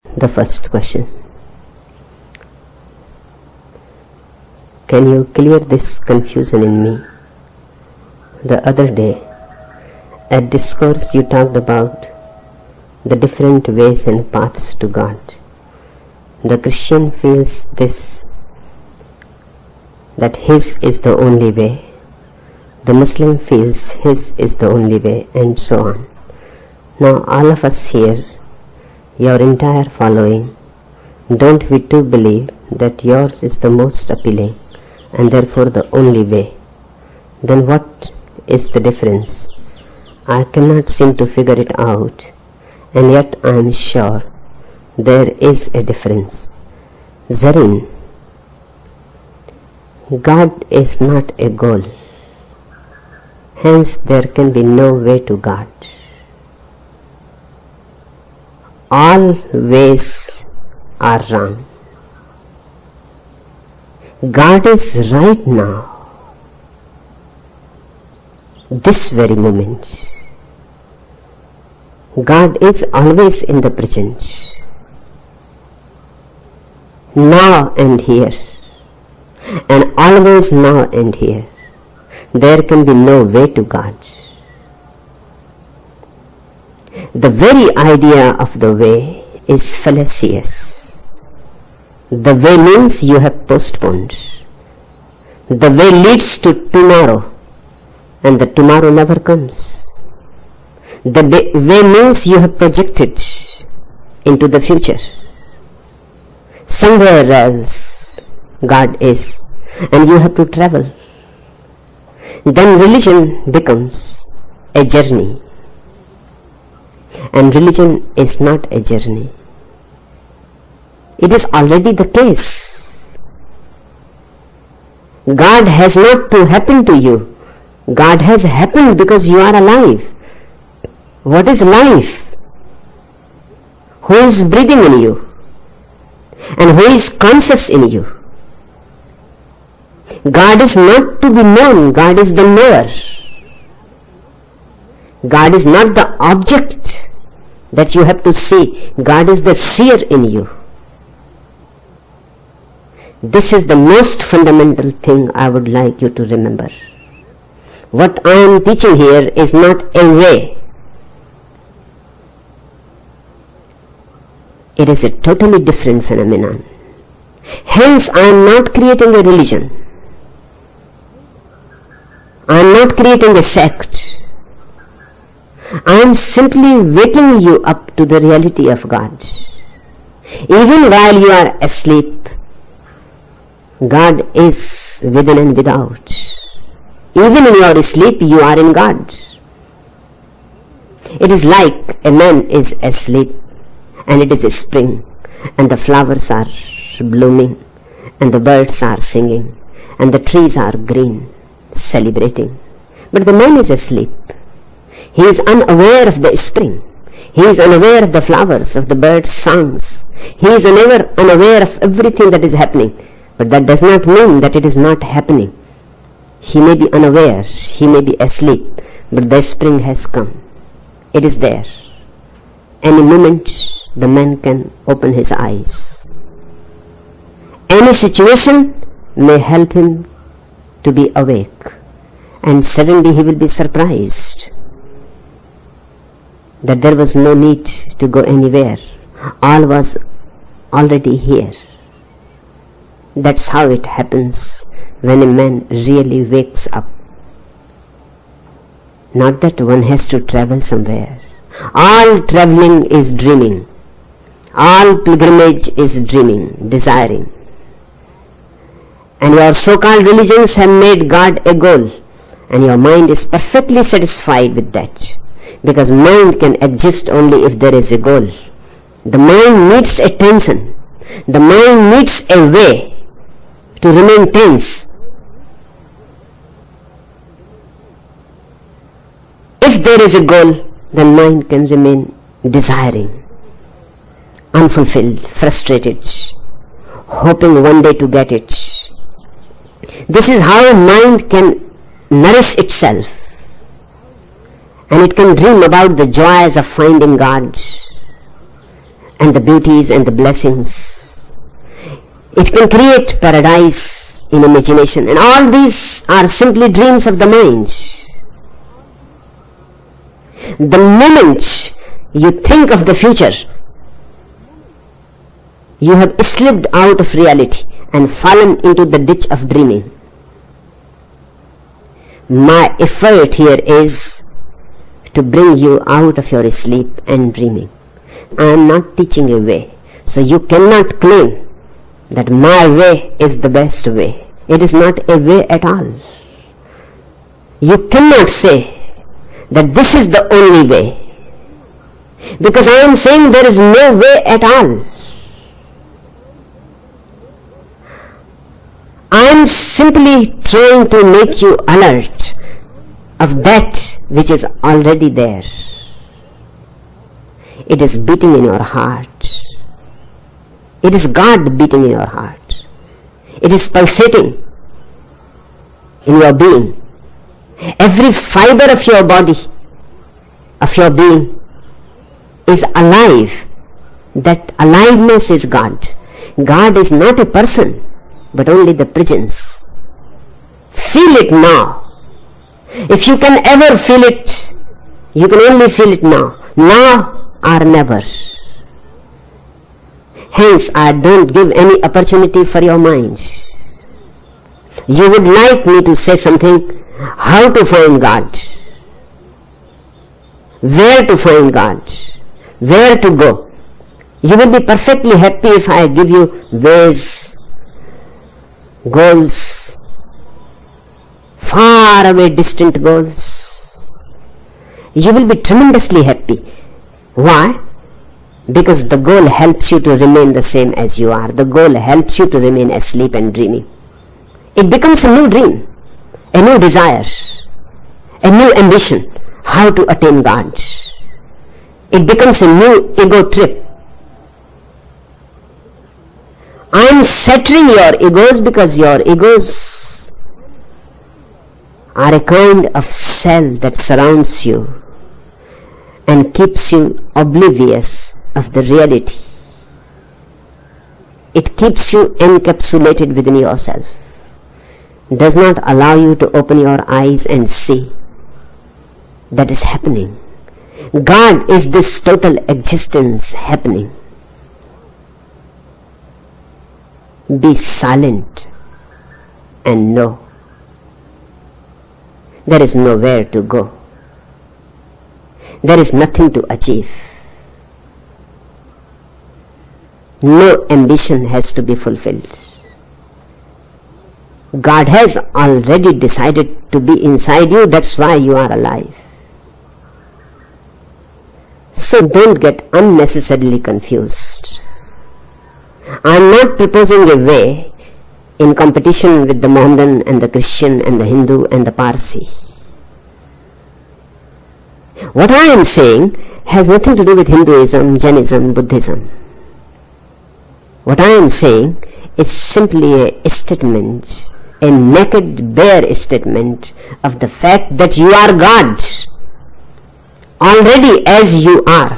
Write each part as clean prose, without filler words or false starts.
The first question. Can you clear this confusion in me? The other day, at discourse you talked about the different ways and paths to God. The Christian feels this, that his is the only way. The Muslim feels his is the only way, and so on. Now all of us here, your entire following, don't we too believe that yours is the most appealing and therefore the only way? Then what is the difference? I cannot seem to figure it out, and yet I am sure there is a difference. Zarin, God is not a goal. Hence there can be no way to God. All ways are wrong. God is right now, this very moment. God is always in the present, now and here, and always now and here. There can be no way to God. The very idea of the way is fallacious. The way means you have postponed. The way leads to tomorrow, and the tomorrow never comes. The way means you have projected into the future. Somewhere else God is, and you have to travel. Then religion becomes a journey. And religion is not a journey. It is already the case. God has not to happen to you. God has happened because you are alive. What is life? Who is breathing in you? And who is conscious in you? God is not to be known. God is the knower. God is not the object that you have to see. God is the seer in you. This is the most fundamental thing I would like you to remember. What I am teaching here is not a way. It is a totally different phenomenon. Hence, I am not creating a religion. I am not creating a sect. I am simply waking you up to the reality of God. Even while you are asleep, God is within and without. Even in your sleep, you are in God. It is like a man is asleep, and it is a spring, and the flowers are blooming, and the birds are singing, and the trees are green, celebrating. But the man is asleep. He is unaware of the spring. He is unaware of the flowers, of the birds' songs. He is unaware of everything that is happening. But that does not mean that it is not happening. He may be unaware, he may be asleep, but the spring has come. It is there. Any moment the man can open his eyes. Any situation may help him to be awake, and suddenly he will be surprised that there was no need to go anywhere. All was already here. That's how it happens when a man really wakes up. Not that one has to travel somewhere. All traveling is dreaming. All pilgrimage is dreaming, desiring. And your so-called religions have made God a goal, and your mind is perfectly satisfied with that. Because mind can exist only if there is a goal. The mind needs a tension. The mind needs a way to remain tense. If there is a goal, then mind can remain desiring, unfulfilled, frustrated, hoping one day to get it. This is how mind can nourish itself. And it can dream about the joys of finding God, and the beauties and the blessings. It can create paradise in imagination, and all these are simply dreams of the mind. The moment you think of the future, you have slipped out of reality and fallen into the ditch of dreaming. My effort here is to bring you out of your sleep and dreaming. I am not teaching a way, so you cannot claim that my way is the best way. It is not a way at all. You cannot say that this is the only way, because I am saying there is no way at all. I am simply trying to make you alert of that which is already there. It is beating in your heart. It is God beating in your heart. It is pulsating in your being. Every fiber of your body, of your being, is alive. That aliveness is God. God is not a person, but only the presence. Feel it now. If you can ever feel it, you can only feel it now. Now or never. Hence, I don't give any opportunity for your mind. You would like me to say something, how to find God, where to find God, where to go. You will be perfectly happy if I give you ways, goals, far away distant goals. You will be tremendously happy. Why? Because the goal helps you to remain the same as you are. The goal helps you to remain asleep and dreaming. It becomes a new dream, a new desire, a new ambition, how to attain God. It becomes a new ego trip. I am settling your egos because your egos are a kind of cell that surrounds you and keeps you oblivious of the reality. It keeps you encapsulated within yourself, does not allow you to open your eyes and see that is happening. God is this total existence happening. Be silent and know there is nowhere to go. There is nothing to achieve. No ambition has to be fulfilled. God has already decided to be inside you, that's why you are alive. So don't get unnecessarily confused. I am not proposing a way in competition with the Mohammedan and the Christian and the Hindu and the Parsi. What I am saying has nothing to do with Hinduism, Jainism, Buddhism. What I am saying is simply a statement, a naked, bare statement of the fact that you are God, already as you are.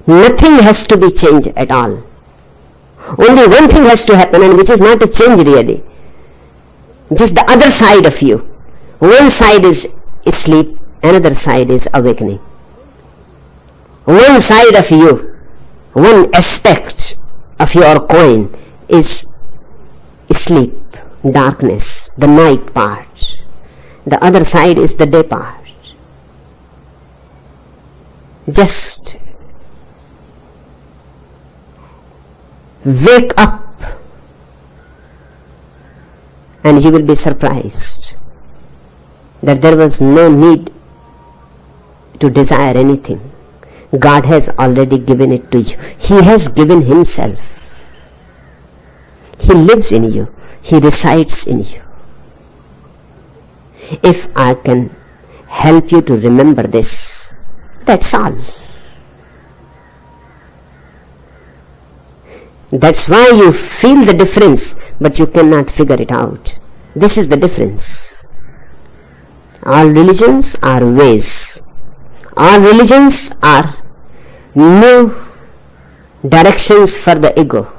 Nothing has to be changed at all. Only one thing has to happen, and which is not a change really. Just the other side of you. One side is sleep, another side is awakening. One side of you, one aspect of your coin is sleep, darkness, the night part. The other side is the day part. Just wake up and you will be surprised that there was no need to desire anything. God has already given it to you. He has given Himself. He lives in you. He resides in you. If I can help you to remember this, that's all. That's why you feel the difference, but you cannot figure it out. This is the difference. All religions are ways. All religions are new directions for the ego,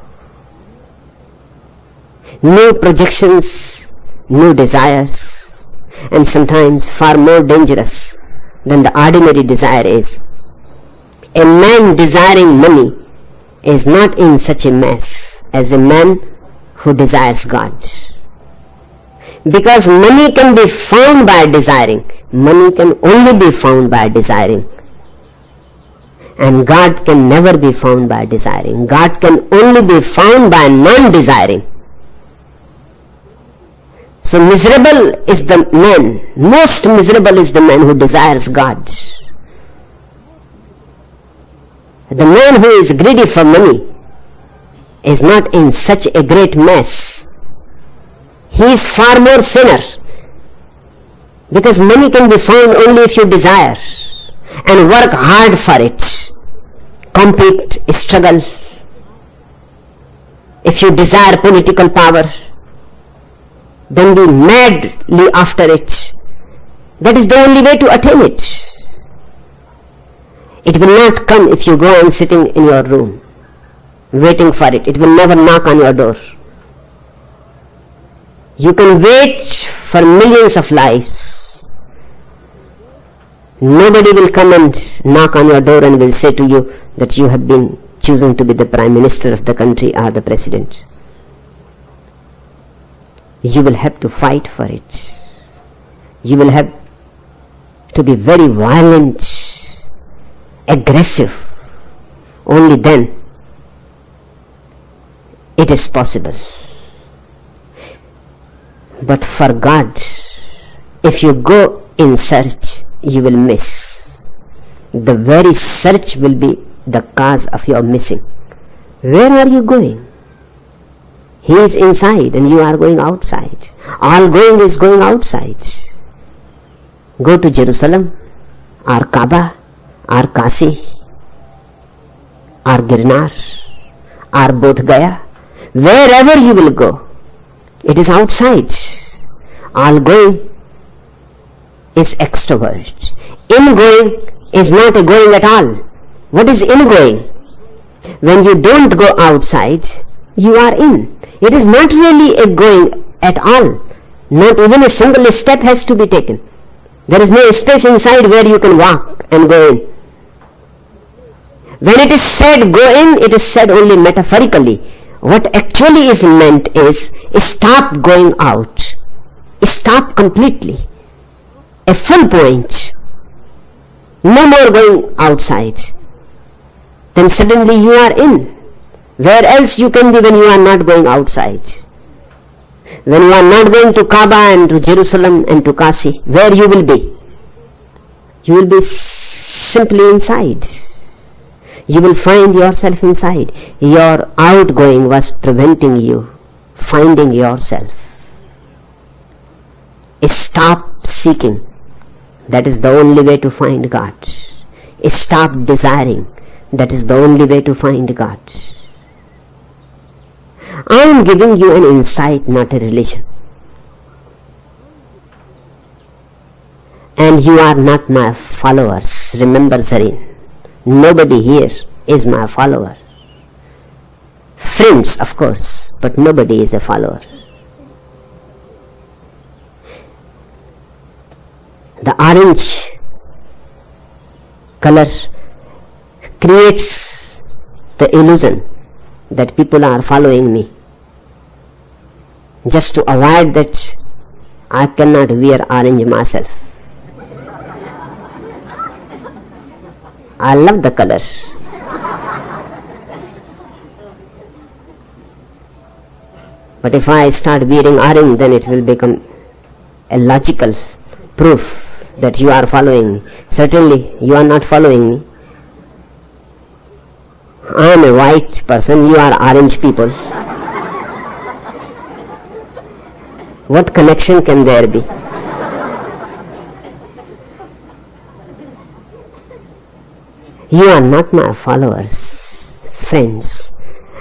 new projections, new desires, and sometimes far more dangerous than the ordinary desire is. A man desiring money is not in such a mess as a man who desires God. Because money can be found by desiring. Money can only be found by desiring. And God can never be found by desiring. God can only be found by non-desiring. So miserable is the man, most miserable is the man who desires God. The man who is greedy for money is not in such a great mess. He is far more sinner, because money can be found only if you desire and work hard for it, compete, struggle. If you desire political power, then be madly after it. That is the only way to attain it. It will not come if you go on sitting in your room waiting for it. It will never knock on your door. You can wait for millions of lives. Nobody will come and knock on your door and will say to you that you have been chosen to be the Prime Minister of the country or the President. You will have to fight for it. You will have to be very violent, aggressive. Only then it is possible. But for God, if you go in search, you will miss. The very search will be the cause of your missing. Where are you going? He is inside and you are going outside. All going is going outside. Go to Jerusalem, or Kaaba, or Kasi, or Girnar, or Bodh Gaya. Wherever you will go, it is outside. All going is extrovert. In-going is not a going at all. What is in-going? When you don't go outside, you are in. It is not really a going at all. Not even a single step has to be taken. There is no space inside where you can walk and go in. When it is said go in, it is said only metaphorically. What actually is meant is stop going out. Stop completely. A full point. No more going outside. Then suddenly you are in. Where else you can be when you are not going outside? When you are not going to Kaaba and to Jerusalem and to Kasi, where you will be? You will be simply inside. You will find yourself inside. Your outgoing was preventing you finding yourself. Stop seeking. That is the only way to find God. Stop desiring. That is the only way to find God. I am giving you an insight, not a religion. And you are not my followers. Remember, Zareen, nobody here is my follower. Friends, of course, but nobody is a follower. The orange color creates the illusion that people are following me. Just to avoid that, I cannot wear orange myself. I love the color. But if I start wearing orange, then it will become a logical proof that you are following me. Certainly, you are not following me. I am a white person, you are orange people. What connection can there be? You are not my followers, friends.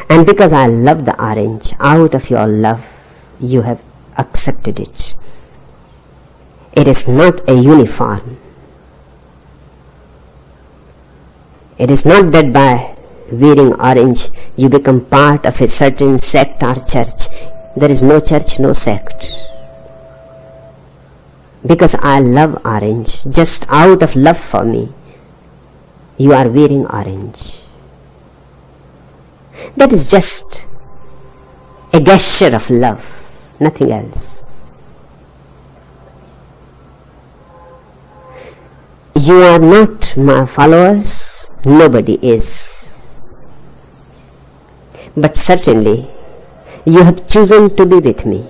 And because I love the orange, out of your love, you have accepted it. It is not a uniform. It is not that by wearing orange you become part of a certain sect or church. There is no church, no sect. Because I love orange, just out of love for me, you are wearing orange. That is just a gesture of love, nothing else. You are not my followers, nobody is. But certainly, you have chosen to be with me.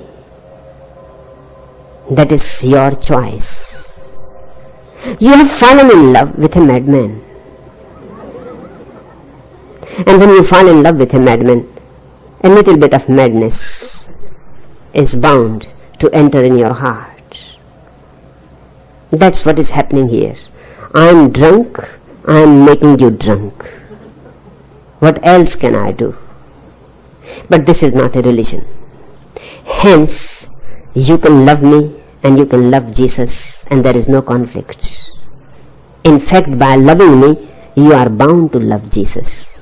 That is your choice. You have fallen in love with a madman. And when you fall in love with a madman, a little bit of madness is bound to enter in your heart. That's what is happening here. I am drunk, I am making you drunk. What else can I do? But this is not a religion. Hence, you can love me and you can love Jesus, and there is no conflict. In fact, by loving me, you are bound to love Jesus.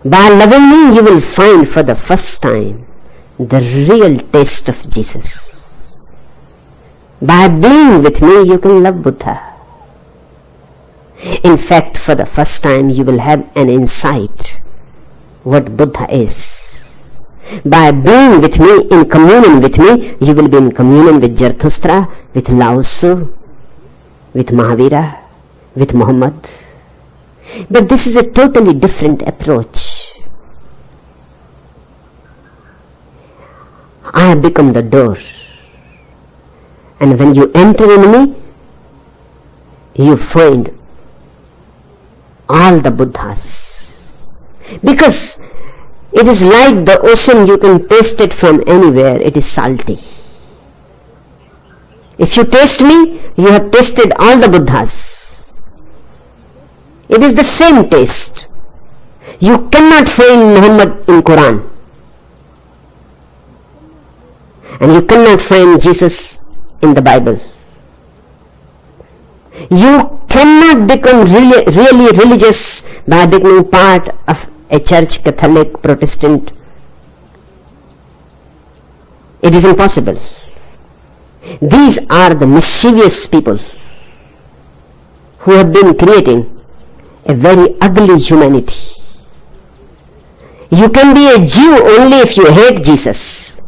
By loving me, you will find for the first time the real taste of Jesus. By being with me, you can love Buddha. In fact, for the first time, you will have an insight what Buddha is. By being with me, in communion with me, you will be in communion with Zarathustra, with Lao Tzu, with Mahavira, with Muhammad. But this is a totally different approach. I have become the door. And when you enter in me, you find all the Buddhas. Because it is like the ocean, you can taste it from anywhere, it is salty. If you taste me, you have tasted all the Buddhas. It is the same taste. You cannot find Muhammad in Quran. And you cannot find Jesus in the Bible. You cannot become really religious by becoming part of a church, Catholic, Protestant. It is impossible. These are the mischievous people who have been creating a very ugly humanity. You can be a Jew only if you hate Jesus.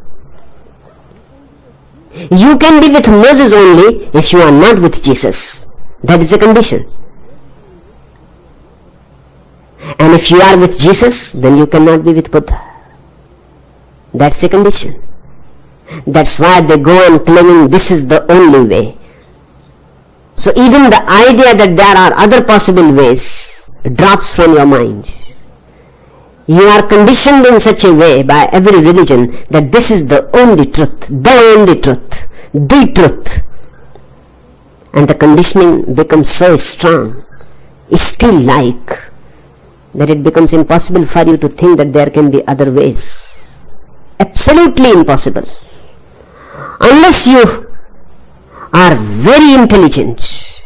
You can be with Moses only if you are not with Jesus. That is a condition. And if you are with Jesus, then you cannot be with Buddha. That's a condition. That's why they go on claiming this is the only way. So even the idea that there are other possible ways drops from your mind. You are conditioned in such a way by every religion that this is the only truth, the truth. And the conditioning becomes so strong, still like, that it becomes impossible for you to think that there can be other ways. Absolutely impossible. Unless you are very intelligent,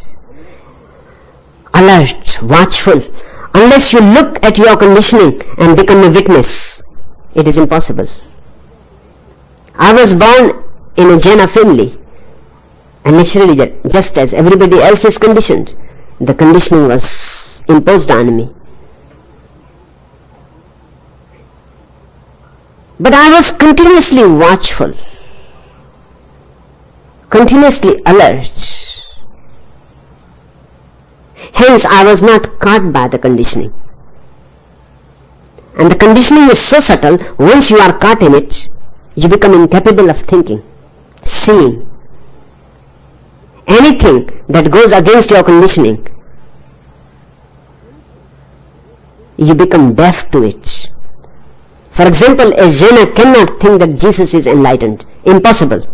alert, watchful, unless you look at your conditioning and become a witness, it is impossible. I was born in a Jaina family, and naturally, just as everybody else is conditioned, the conditioning was imposed on me. But I was continuously watchful, continuously alert. Hence, I was not caught by the conditioning. And the conditioning is so subtle, once you are caught in it, you become incapable of thinking, seeing. Anything that goes against your conditioning, you become deaf to it. For example, a Jaina cannot think that Jesus is enlightened. Impossible.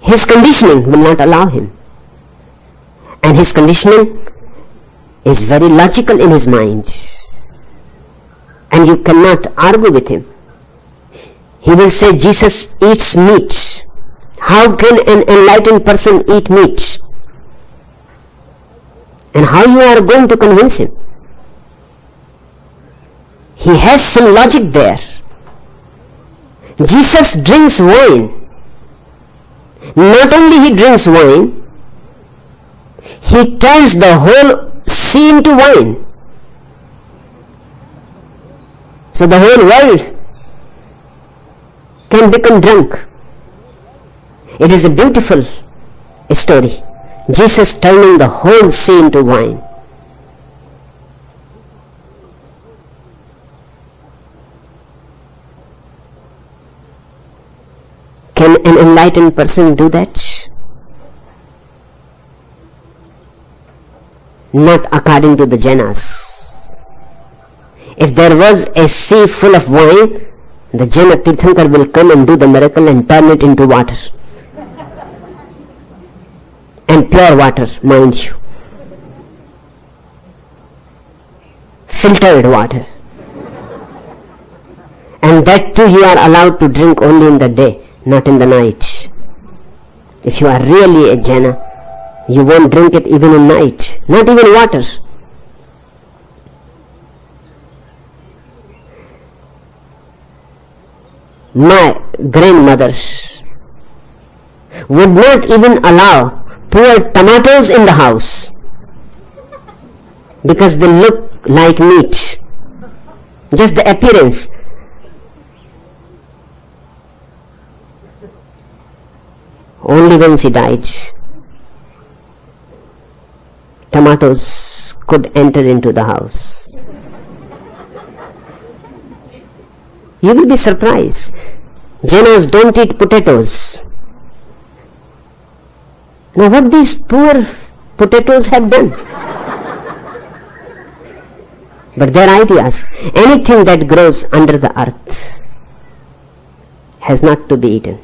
His conditioning will not allow him. And his conditioning is very logical in his mind. And you cannot argue with him. He will say Jesus eats meat. How can an enlightened person eat meat? And how you are going to convince him? He has some logic there. Jesus drinks wine. Not only he drinks wine, he turns the whole sea into wine. So the whole world can become drunk. It is a beautiful story. Jesus turning the whole sea into wine. Can an enlightened person do that? Not according to the Jainas. If there was a sea full of wine, the Jaina Tirthankar will come and do the miracle and turn it into water. And pure water, mind you. Filtered water. And that too you are allowed to drink only in the day, not in the night. If you are really a Jaina, you won't drink it even in night, not even water. My grandmother would not even allow pour tomatoes in the house because they look like meat. Just the appearance. Only when she died, tomatoes could enter into the house. You will be surprised. Jainas don't eat potatoes. Now what these poor potatoes have done? But their ideas, anything that grows under the earth has not to be eaten.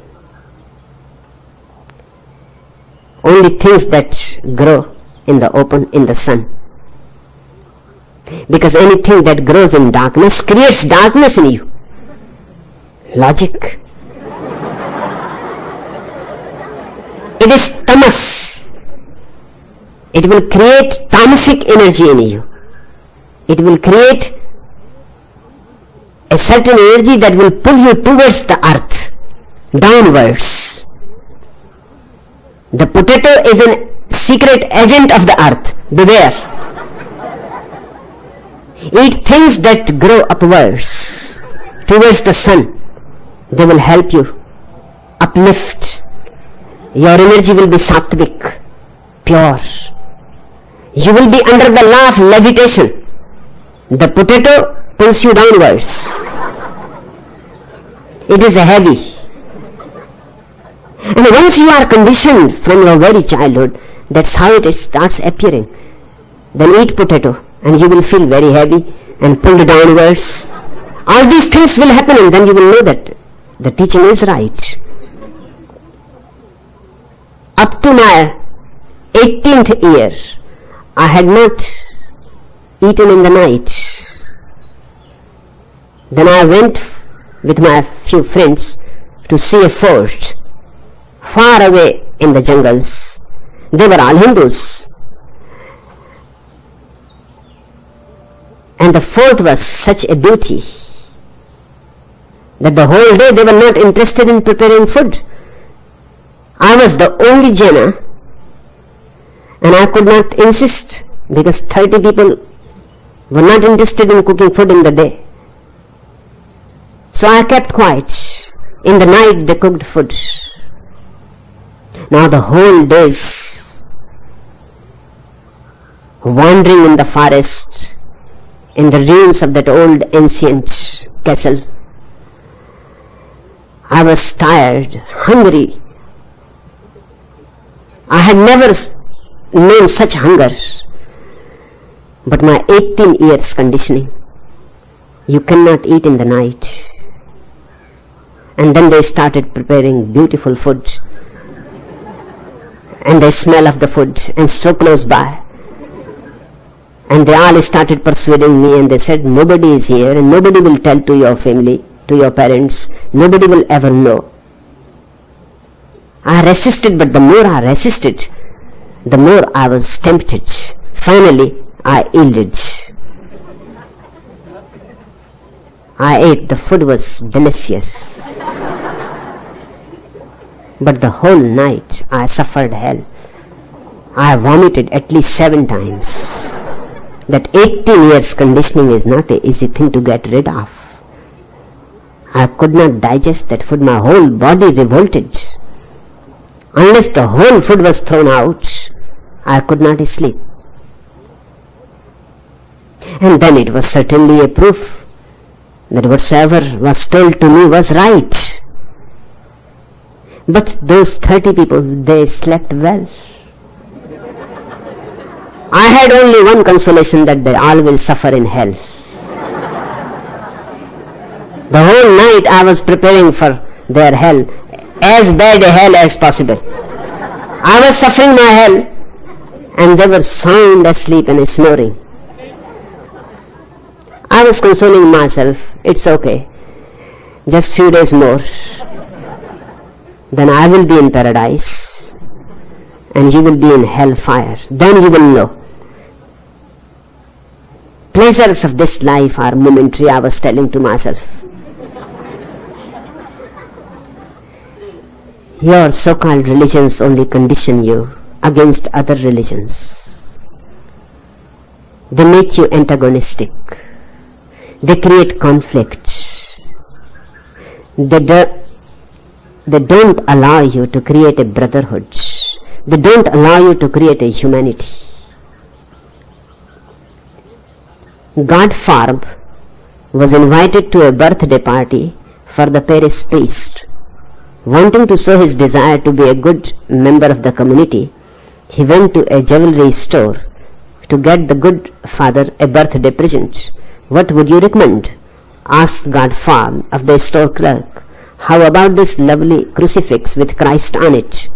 Only things that grow in the open, in the sun. Because anything that grows in darkness creates darkness in you. Logic. It is tamas. It will create tamasic energy in you. It will create a certain energy that will pull you towards the earth, downwards. The potato is a secret agent of the earth. Beware. Eat things that grow upwards, towards the sun. They will help you uplift. Your energy will be sattvic, pure. You will be under the law of levitation. The potato pulls you downwards. It is heavy. And once you are conditioned from your very childhood, that's how it starts appearing. Then eat potato and you will feel very heavy and pulled downwards. All these things will happen and then you will know that the teaching is right. Up to my 18th year, I had not eaten in the night. Then I went with my few friends to see a fort far away in the jungles. They were all Hindus. And the fort was such a beauty that the whole day they were not interested in preparing food. I was the only Jaina and I could not insist because 30 people were not interested in cooking food in the day. So I kept quiet. In the night they cooked food. Now the whole days wandering in the forest, in the ruins of that old ancient castle. I was tired, hungry. I had never known such hunger. But my 18 years conditioning, you cannot eat in the night. And then they started preparing beautiful food. And the smell of the food, and so close by. And they all started persuading me and they said, nobody is here and nobody will tell to your family, to your parents. Nobody will ever know. I resisted, but the more I resisted, the more I was tempted. Finally, I yielded. I ate. The food was delicious. But the whole night I suffered hell. I vomited at least 7 times. That 18 years conditioning is not an easy thing to get rid of. I could not digest that food. My whole body revolted. Unless the whole food was thrown out, I could not sleep. And then it was certainly a proof that whatsoever was told to me was right. But those 30 people, they slept well. I had only one consolation, that they all will suffer in hell. The whole night I was preparing for their hell, as bad a hell as possible. I was suffering my hell, and they were sound asleep and snoring. I was consoling myself, it's okay, just few days more, then I will be in paradise, and you will be in hellfire. Then you will know. Pleasures of this life are momentary, I was telling to myself. Your so-called religions only condition you against other religions. They make you antagonistic. They create conflict. They don't allow you to create a brotherhood. They don't allow you to create a humanity. Godfarb was invited to a birthday party for the parish priest. Wanting to show his desire to be a good member of the community, he went to a jewelry store to get the good father a birthday present. What would you recommend? Asked Godfarb of the store clerk. How about this lovely crucifix with Christ on it?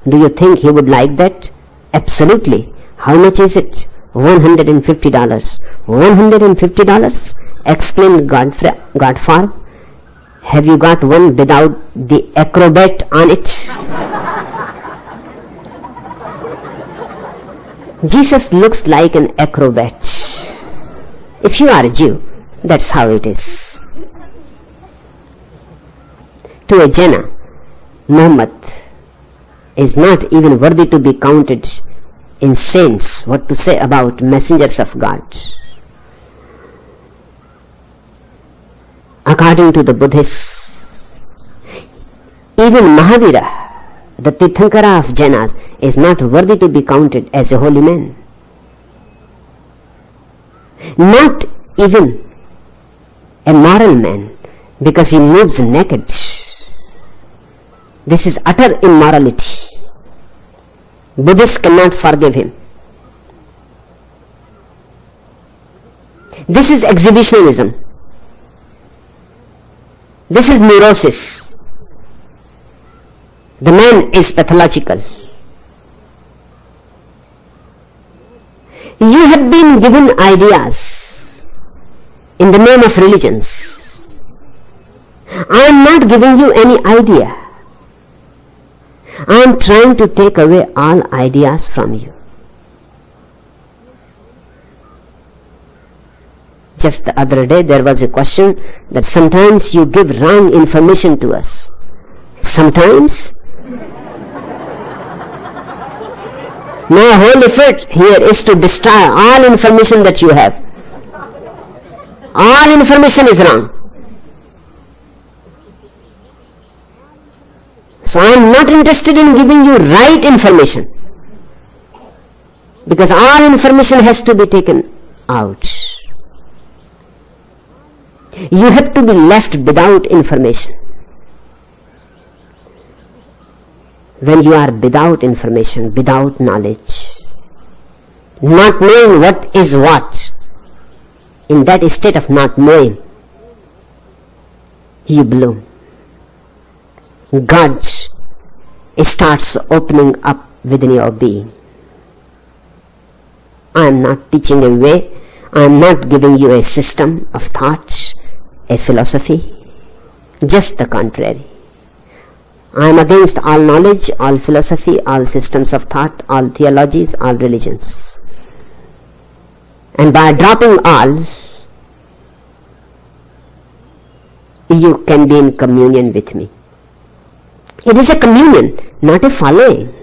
Do you think he would like that? Absolutely. How much is it? $150. $150? Exclaimed Godfarb. Have you got one without the acrobat on it? Jesus looks like an acrobat. If you are a Jew, that's how it is. To a Jaina, Muhammad is not even worthy to be counted in saints. What to say about messengers of God? According to the Buddhists, even Mahavira, the Tirthankara of Jainas, is not worthy to be counted as a holy man. Not even a moral man, because he moves naked. This is utter immorality. Buddhists cannot forgive him. This is exhibitionism. This is neurosis. The man is pathological. You have been given ideas in the name of religions. I am not giving you any idea. I am trying to take away all ideas from you. Just the other day there was a question that sometimes you give wrong information to us. Sometimes? My whole effort here is to destroy all information that you have. All information is wrong. So I am not interested in giving you right information, because all information has to be taken out. You have to be left without information. When you are without information, without knowledge, not knowing what is what, in that state of not knowing, you bloom. God starts opening up within your being. I am not teaching a way. I am not giving you a system of thoughts, a philosophy. Just the contrary. I am against all knowledge, all philosophy, all systems of thought, all theologies, all religions. And by dropping all, you can be in communion with me. It is a communion, not a following.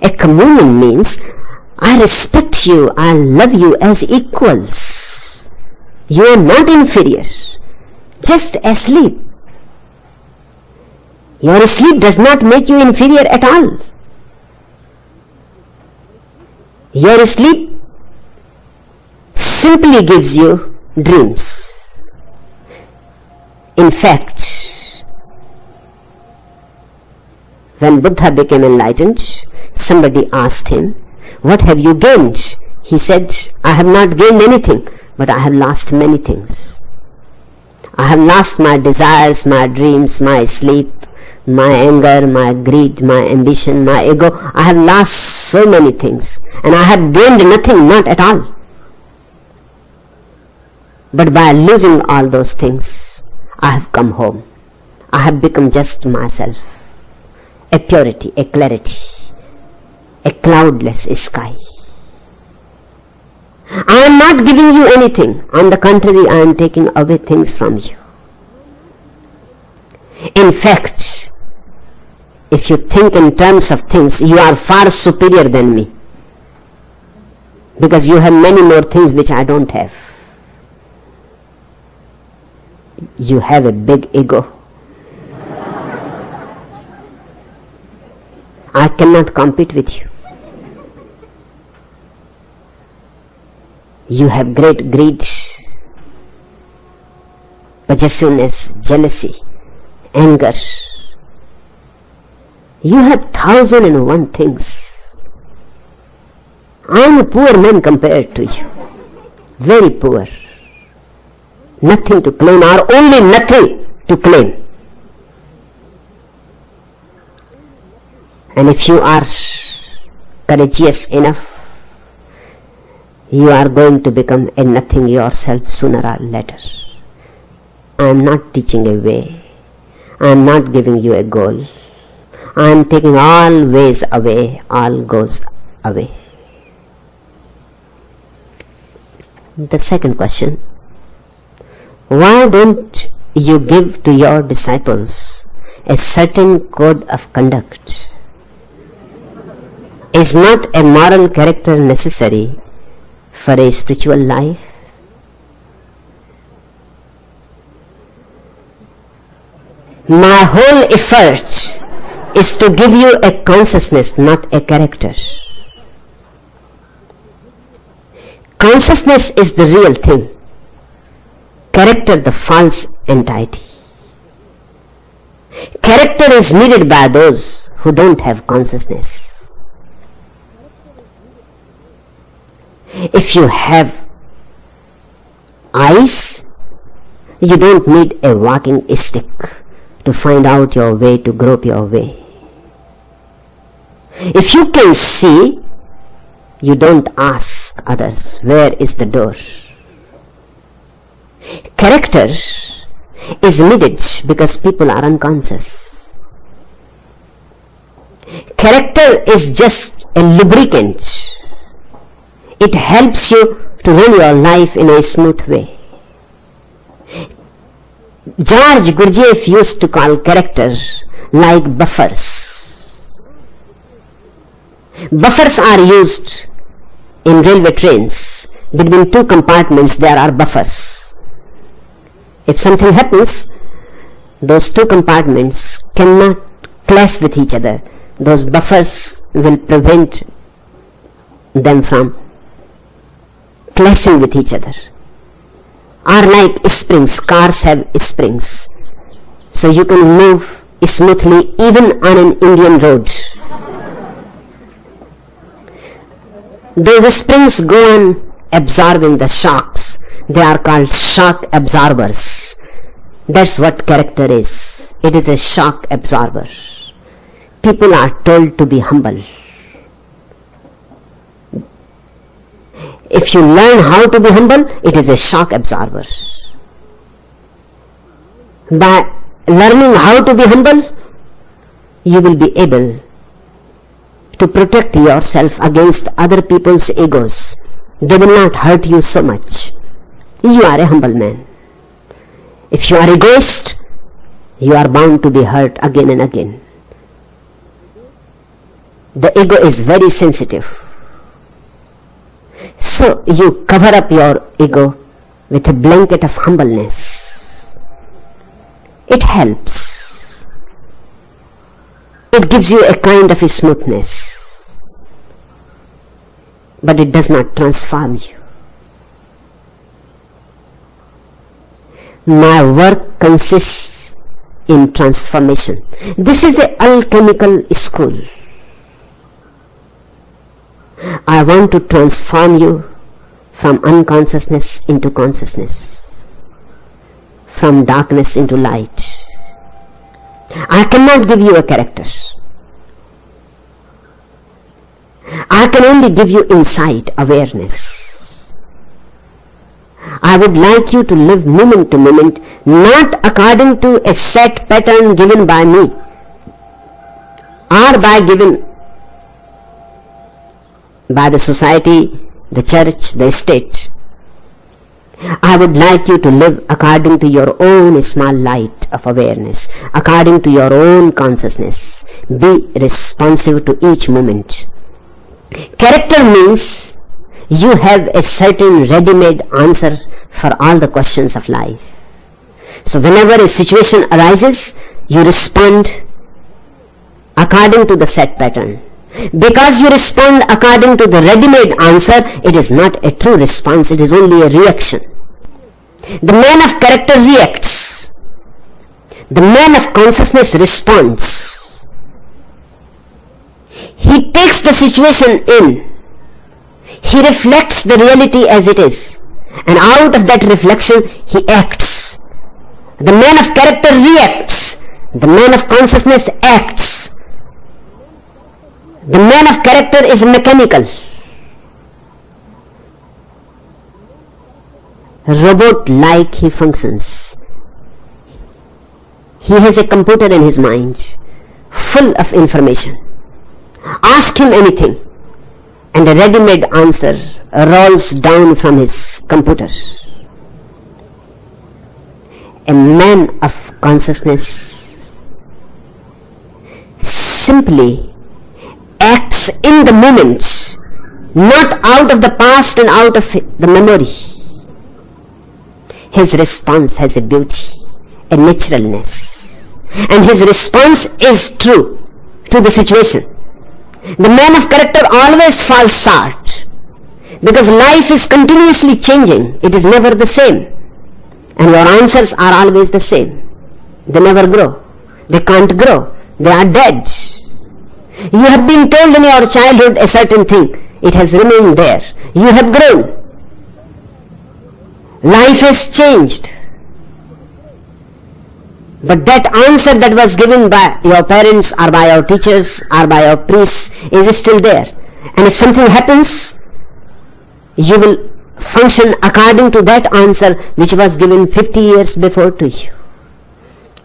A communion means I respect you, I love you as equals. You are not inferior, just asleep. Your sleep does not make you inferior at all. Your sleep simply gives you dreams. In fact, when Buddha became enlightened, somebody asked him, "What have you gained?" He said, "I have not gained anything, but I have lost many things. I have lost my desires, my dreams, my sleep, my anger, my greed, my ambition, my ego. I have lost so many things, and I have gained nothing, not at all. But by losing all those things, I have come home. I have become just myself, a purity, a clarity, a cloudless sky. I am not giving you anything. On the contrary, I am taking away things from you. In fact, if you think in terms of things, you are far superior than me, because you have many more things which I don't have. You have a big ego. I cannot compete with you. You have great greed, possessiveness, jealousy, anger. You have 1,001 things. I am a poor man compared to you. Very poor. Nothing to claim, or only nothing to claim. And if you are courageous enough, you are going to become a nothing yourself sooner or later. I am not teaching a way. I am not giving you a goal. I am taking all ways away, all goes away. The second question: why don't you give to your disciples a certain code of conduct? Is not a moral character necessary for a spiritual life? My whole effort is to give you a consciousness, not a character. Consciousness is the real thing. Character the false entity. Character is needed by those who don't have consciousness. If you have eyes, you don't need a walking stick to find out your way, to grope your way. If you can see, you don't ask others, where is the door? Character is needed because people are unconscious. Character is just a lubricant. It helps you to run your life in a smooth way. George Gurdjieff used to call character like buffers. Buffers are used in railway trains. Between two compartments there are buffers. If something happens, those two compartments cannot clash with each other. Those buffers will prevent them from clashing with each other. Are like springs. Cars have springs, so you can move smoothly even on an Indian road. Those springs go on absorbing the shocks. They are called shock absorbers. That's what character is. It is a shock absorber. People are told to be humble. If you learn how to be humble, it is a shock absorber. By learning how to be humble, you will be able to protect yourself against other people's egos. They will not hurt you so much. You are a humble man. If you are egoist, you are bound to be hurt again and again. The ego is very sensitive. So you cover up your ego with a blanket of humbleness. It helps. It gives you a kind of a smoothness. But it does not transform you. My work consists in transformation. This is an alchemical school. I want to transform you from unconsciousness into consciousness, from darkness into light. I cannot give you a character. I can only give you insight, awareness. I would like you to live moment to moment, not according to a set pattern given by me or by the society, the church, the state. I would like you to live according to your own small light of awareness, according to your own consciousness. Be responsive to each moment. Character means you have a certain ready-made answer for all the questions of life. So whenever a situation arises, you respond according to the set pattern. Because you respond according to the ready-made answer, it is not a true response, it is only a reaction. The man of character reacts. The man of consciousness responds. He takes the situation in. He reflects the reality as it is. And out of that reflection, he acts. The man of character reacts. The man of consciousness acts. The man of character is mechanical. Robot-like he functions. He has a computer in his mind, full of information. Ask him anything, and a ready-made answer rolls down from his computer. A man of consciousness simply acts in the moment, not out of the past and out of the memory. His response has a beauty, a naturalness, and his response is true to the situation. The man of character always falls short, because life is continuously changing. It is never the same, and your answers are always the same. They never grow. They can't grow. They are dead. You have been told in your childhood a certain thing. It has remained there. You have grown. Life has changed. But that answer that was given by your parents or by your teachers or by your priests is still there. And if something happens, you will function according to that answer which was given 50 years before to you.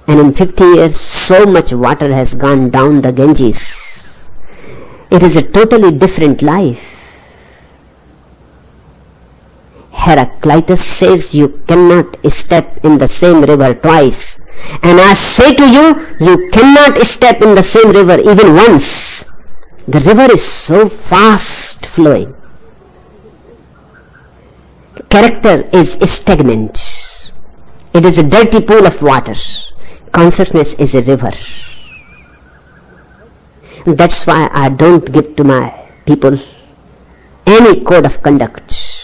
And in 50 years, so much water has gone down the Ganges. It is a totally different life. Heraclitus says you cannot step in the same river twice. And I say to you, you cannot step in the same river even once. The river is so fast flowing. Character is stagnant. It is a dirty pool of water. Consciousness is a river. That's why I don't give to my people any code of conduct.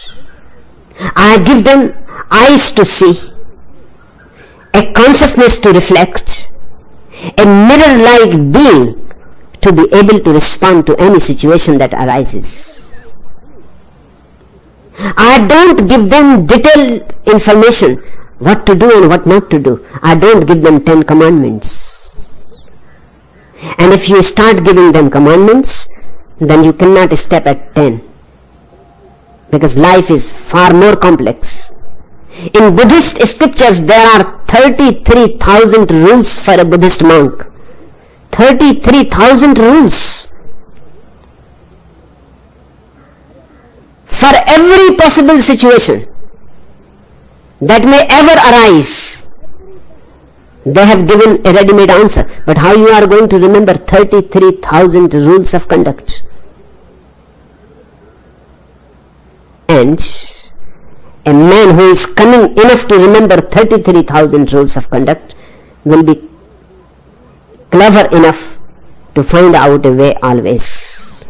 I give them eyes to see, a consciousness to reflect, a mirror-like being to be able to respond to any situation that arises. I don't give them detailed information, what to do and what not to do. I don't give them 10 commandments. And if you start giving them commandments, then you cannot step at 10. Because life is far more complex. In Buddhist scriptures, there are 33,000 rules for a Buddhist monk. 33,000 rules. every possible situation that may ever arise. They have given a ready-made answer. But how you are going to remember 33,000 rules of conduct? And a man who is cunning enough to remember 33,000 rules of conduct will be clever enough to find out a way always.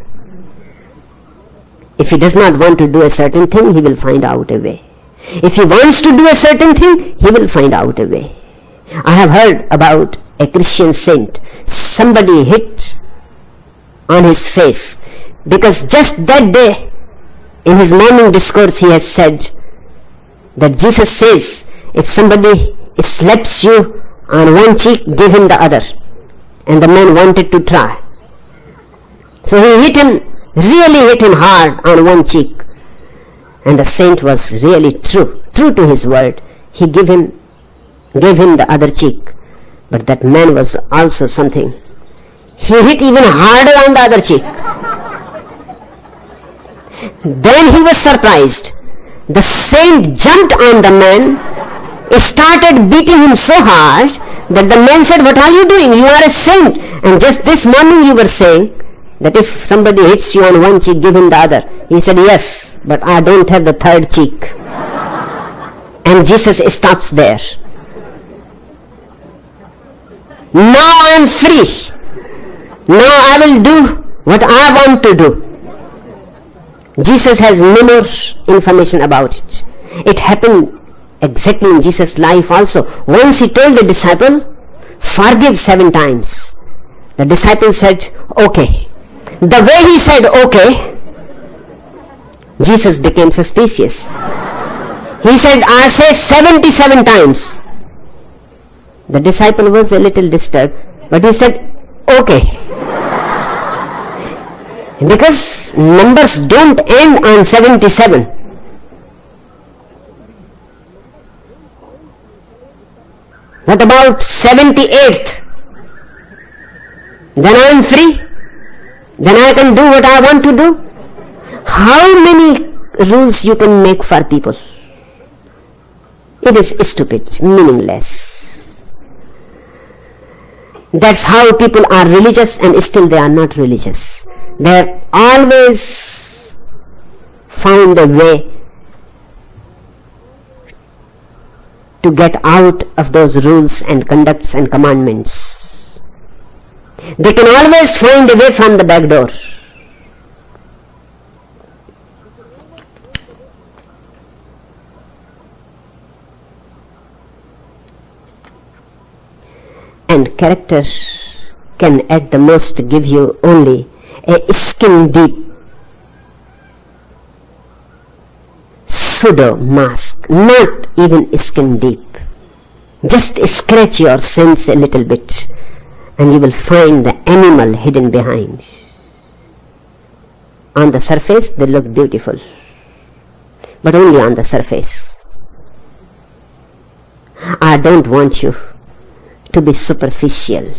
If he does not want to do a certain thing, he will find out a way. If he wants to do a certain thing, he will find out a way. I have heard about a Christian saint. Somebody hit on his face because just that day in his morning discourse he has said that Jesus says, if somebody slaps you on one cheek, give him the other. And the man wanted to try. So he really hit him hard on one cheek. And the saint was really true to his word. He gave him the other cheek. But that man was also something. He hit even harder on the other cheek. Then he was surprised. The saint jumped on the man, started beating him so hard that the man said, "What are you doing? You are a saint. And just this morning you were saying that if somebody hits you on one cheek, give him the other." He said, "Yes, but I don't have the third cheek." And Jesus stops there. Now I am free. Now I will do what I want to do. Jesus has no more information about it. It happened exactly in Jesus' life also. Once he told the disciple, "Forgive 7 times." The disciple said, "Okay." The way he said "okay," Jesus became suspicious. He said, "I say 77 times." The disciple was a little disturbed, but he said, "Okay." Because numbers don't end on 77. What about 78th? Then I am free. Then I can do what I want to do. How many rules you can make for people? It is stupid, meaningless. That's how people are religious and still they are not religious. They have always found a way to get out of those rules and conducts and commandments. They can always find a way from the back door. And character can at the most give you only a skin deep pseudo mask, not even skin deep. Just scratch your sense a little bit and you will find the animal hidden behind. On the surface they look beautiful, but only on the surface. I don't want you to be superficial.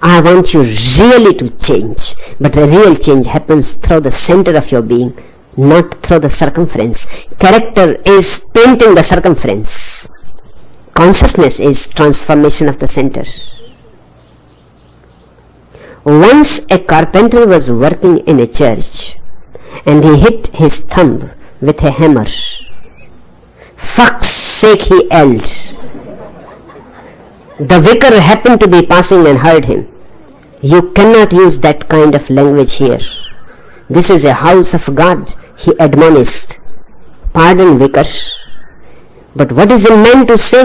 I want you really to change, but a real change happens through the center of your being, not through the circumference. Character is painting the circumference. Consciousness is transformation of the center. Once a carpenter was working in a church and he hit his thumb with a hammer. "Fuck's sake," he yelled. The vicar happened to be passing and heard him. "You cannot use that kind of language here. This is a house of God," he admonished. "Pardon, vicar, but what is a man to say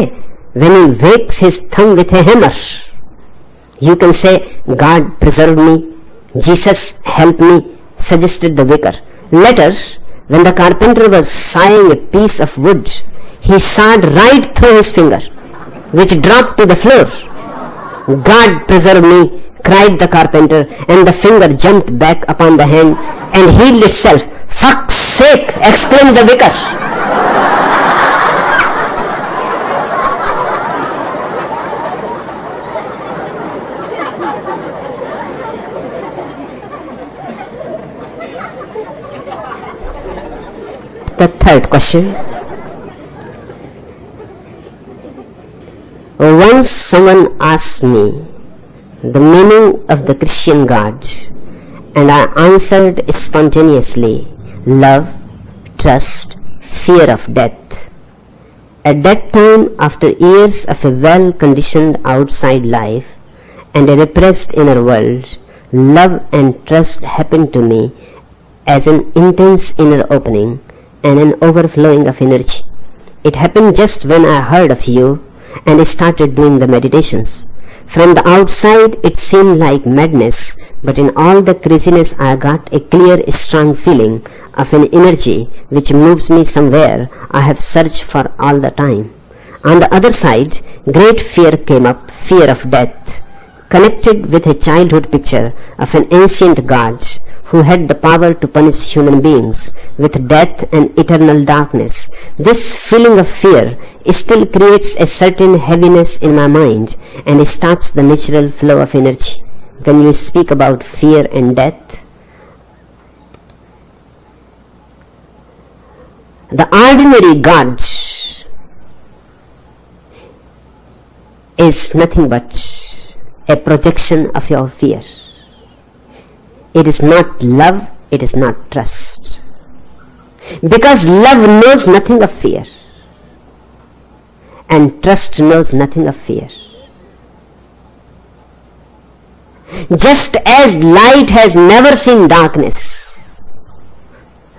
when he wakes his thumb with a hammer? You can say, 'God preserve me, Jesus help me,'" suggested the vicar. Later, when the carpenter was sawing a piece of wood, he sawed right through his finger, which dropped to the floor. "God preserve me," cried the carpenter, and the finger jumped back upon the hand and healed itself. "Fuck's sake," exclaimed the vicar. The third question. Once someone asked me the meaning of the Christian God, and I answered spontaneously, love, trust, fear of death. At that time, after years of a well-conditioned outside life and a repressed inner world, love and trust happened to me as an intense inner opening and an overflowing of energy. It happened just when I heard of you and started doing the meditations. From the outside it seemed like madness, but in all the craziness I got a clear, strong feeling of an energy which moves me somewhere I have searched for all the time. On the other side, great fear came up, fear of death, connected with a childhood picture of an ancient God who had the power to punish human beings with death and eternal darkness. This feeling of fear still creates a certain heaviness in my mind and stops the natural flow of energy. Can you speak about fear and death? The ordinary God is nothing but a projection of your fear. It is not love, it is not trust. Because love knows nothing of fear, and trust knows nothing of fear. Just as light has never seen darkness,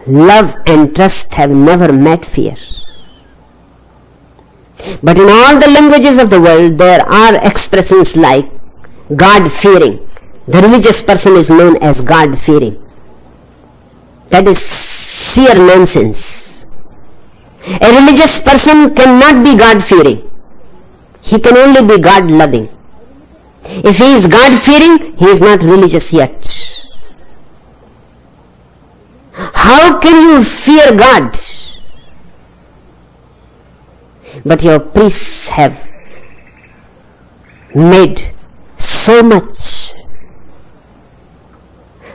love and trust have never met fear. But in all the languages of the world, there are expressions like God-fearing. The religious person is known as God-fearing. That is sheer nonsense. A religious person cannot be God-fearing. He can only be God-loving. If he is God-fearing, he is not religious yet. How can you fear God? But your priests have made so much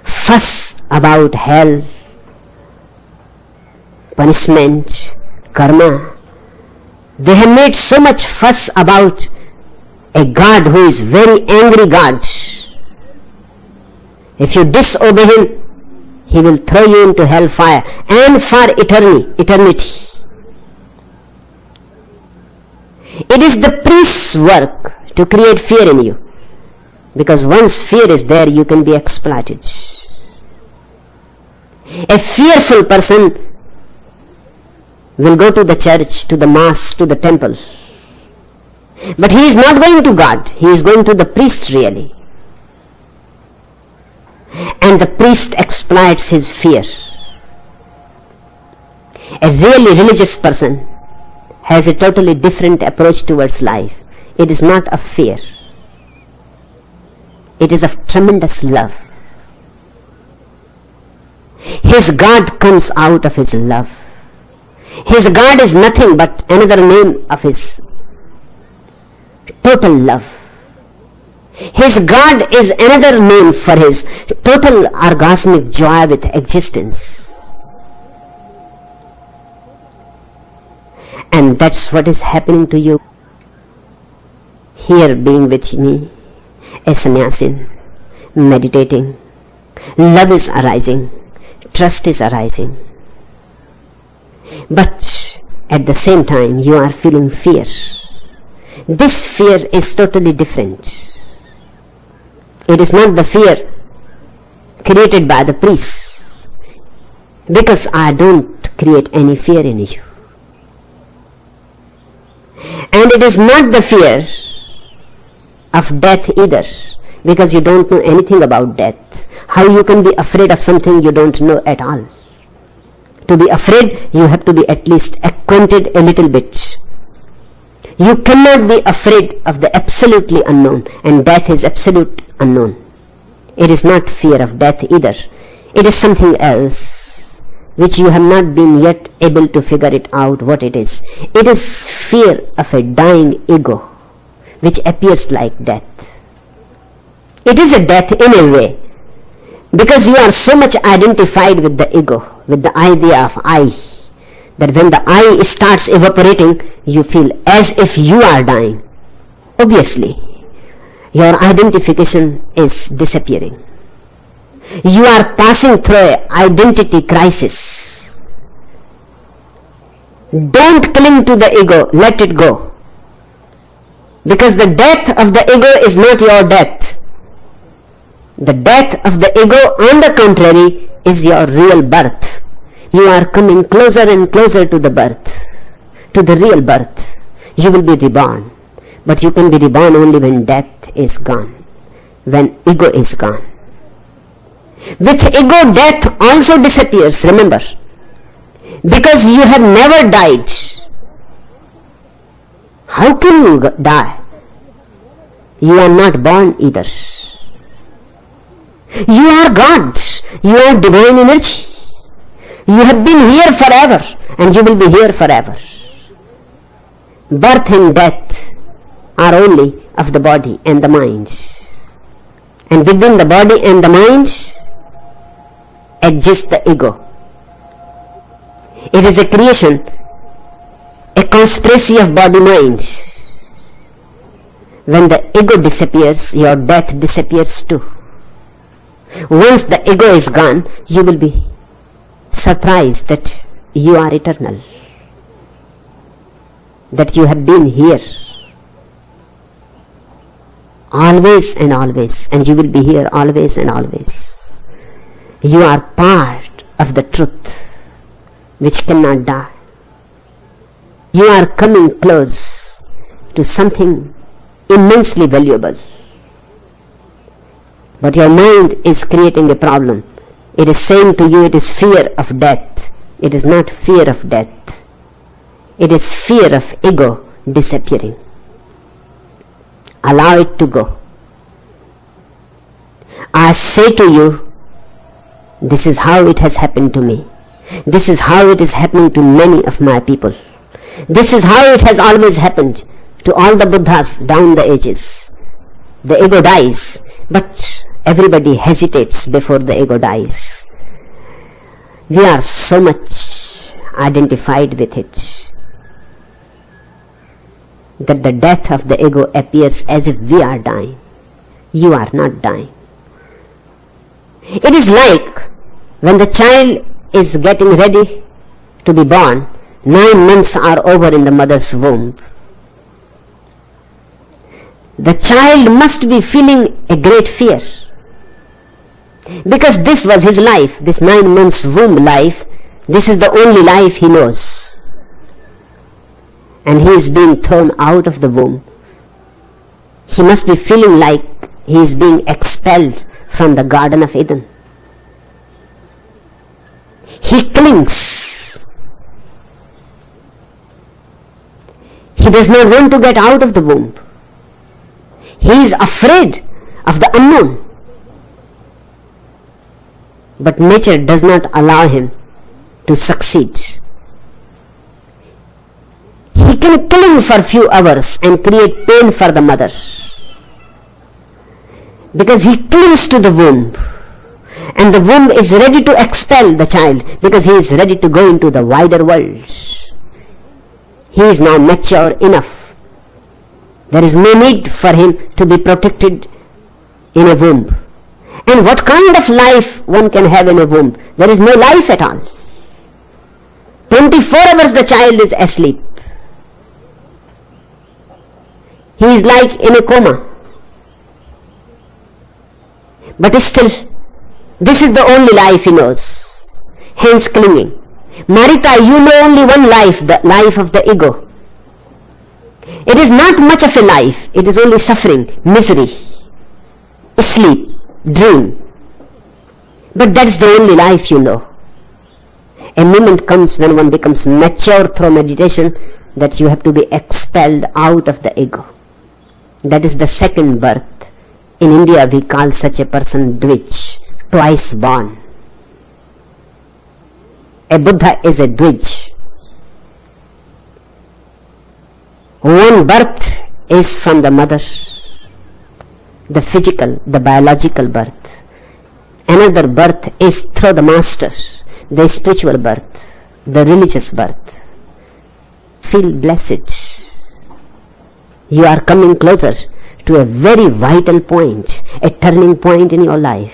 fuss about hell, punishment, karma. They have made so much fuss about a God who is very angry God. If you disobey him, he will throw you into hellfire and for eternity. It is the priest's work to create fear in you, because once fear is there, you can be exploited. A fearful person will go to the church, to the mass, to the temple, but he is not going to God, he is going to the priest really. And the priest exploits his fear. A really religious person has a totally different approach towards life. It is not of fear. It is of tremendous love. His God comes out of his love. His God is nothing but another name of his total love. His God is another name for his total orgasmic joy with existence. And that's what is happening to you here, being with me, a sannyasin, meditating. Love is arising, trust is arising. But at the same time, you are feeling fear. This fear is totally different. It is not the fear created by the priests, because I don't create any fear in you. And it is not the fear of death either, because you don't know anything about death. How you can be afraid of something you don't know at all? To be afraid, you have to be at least acquainted a little bit. You cannot be afraid of the absolutely unknown, and death is absolute unknown. It is not fear of death either. It is something else, which you have not been yet able to figure it out what it is. It is fear of a dying ego, which appears like death. It is a death in a way, because you are so much identified with the ego, with the idea of I, that when the I starts evaporating, you feel as if you are dying. Obviously, your identification is disappearing. You are passing through an identity crisis. Don't cling to the ego, let it go. Because the death of the ego is not your death. The death of the ego, on the contrary, is your real birth. You are coming closer and closer to the birth, to the real birth. You will be reborn. But you can be reborn only when death is gone, when ego is gone. With ego, death also disappears, remember. Because you have never died. How can you die? You are not born either. You are gods. You are divine energy. You have been here forever and you will be here forever. Birth and death are only of the body and the mind. And within the body and the mind exists the ego. It is a creation, a conspiracy of body-mind. When the ego disappears, your death disappears too. Once the ego is gone, you will be surprised that you are eternal, that you have been here always and always, and you will be here always and always. You are part of the truth which cannot die. You are coming close to something immensely valuable. But your mind is creating a problem. It is saying to you it is fear of death. It is not fear of death. It is fear of ego disappearing. Allow it to go. I say to you, this is how it has happened to me. This is how it is happening to many of my people. This is how it has always happened to all the Buddhas down the ages. The ego dies, but everybody hesitates before the ego dies. We are so much identified with it that the death of the ego appears as if we are dying. You are not dying. It is like when the child is getting ready to be born, 9 months are over in the mother's womb. The child must be feeling a great fear, because this was his life, this 9 months womb life. This is the only life he knows, and he is being thrown out of the womb. He must be feeling like he is being expelled from the Garden of Eden. He clings. He does not want to get out of the womb. He is afraid of the unknown. But nature does not allow him to succeed. He can cling for a few hours and create pain for the mother, because he clings to the womb, and the womb is ready to expel the child because he is ready to go into the wider world. He is now mature enough. There is no need for him to be protected in a womb. And what kind of life one can have in a womb? There is no life at all. 24 hours the child is asleep. He is like in a coma. But still, this is the only life he knows. Hence clinging. Marika, you know only one life, the life of the ego. It is not much of a life. It is only suffering, misery, sleep, dream. But that's the only life you know. A moment comes when one becomes mature through meditation that you have to be expelled out of the ego. That is the second birth. In India we call such a person Dvij, twice born. A Buddha is a Dvij. One birth is from the mother, the physical, the biological birth. Another birth is through the master, the spiritual birth. the religious birth. Feel blessed. You are coming closer to a very vital point, a turning point in your life.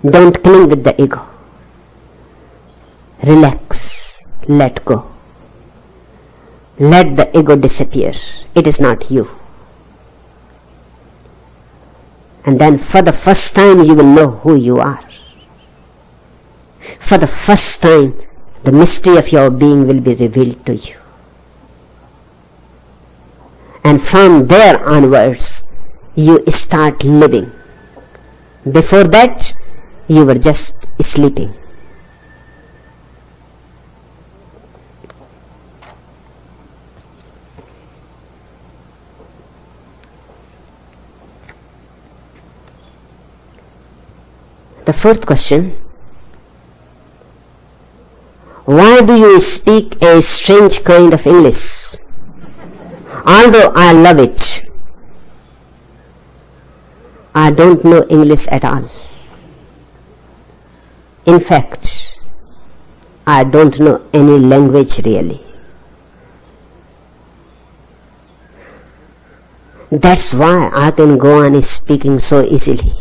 Don't cling with the ego. Relax. Let go. Let the ego disappear. It is not you. And then for the first time you will know who you are. For the first time the mystery of your being will be revealed to you. And from there onwards you start living. Before that you were just sleeping. The fourth question: why do you speak a strange kind of English? Although I love it, I don't know English at all. In fact, I don't know any language really. That's why I can go on speaking so easily,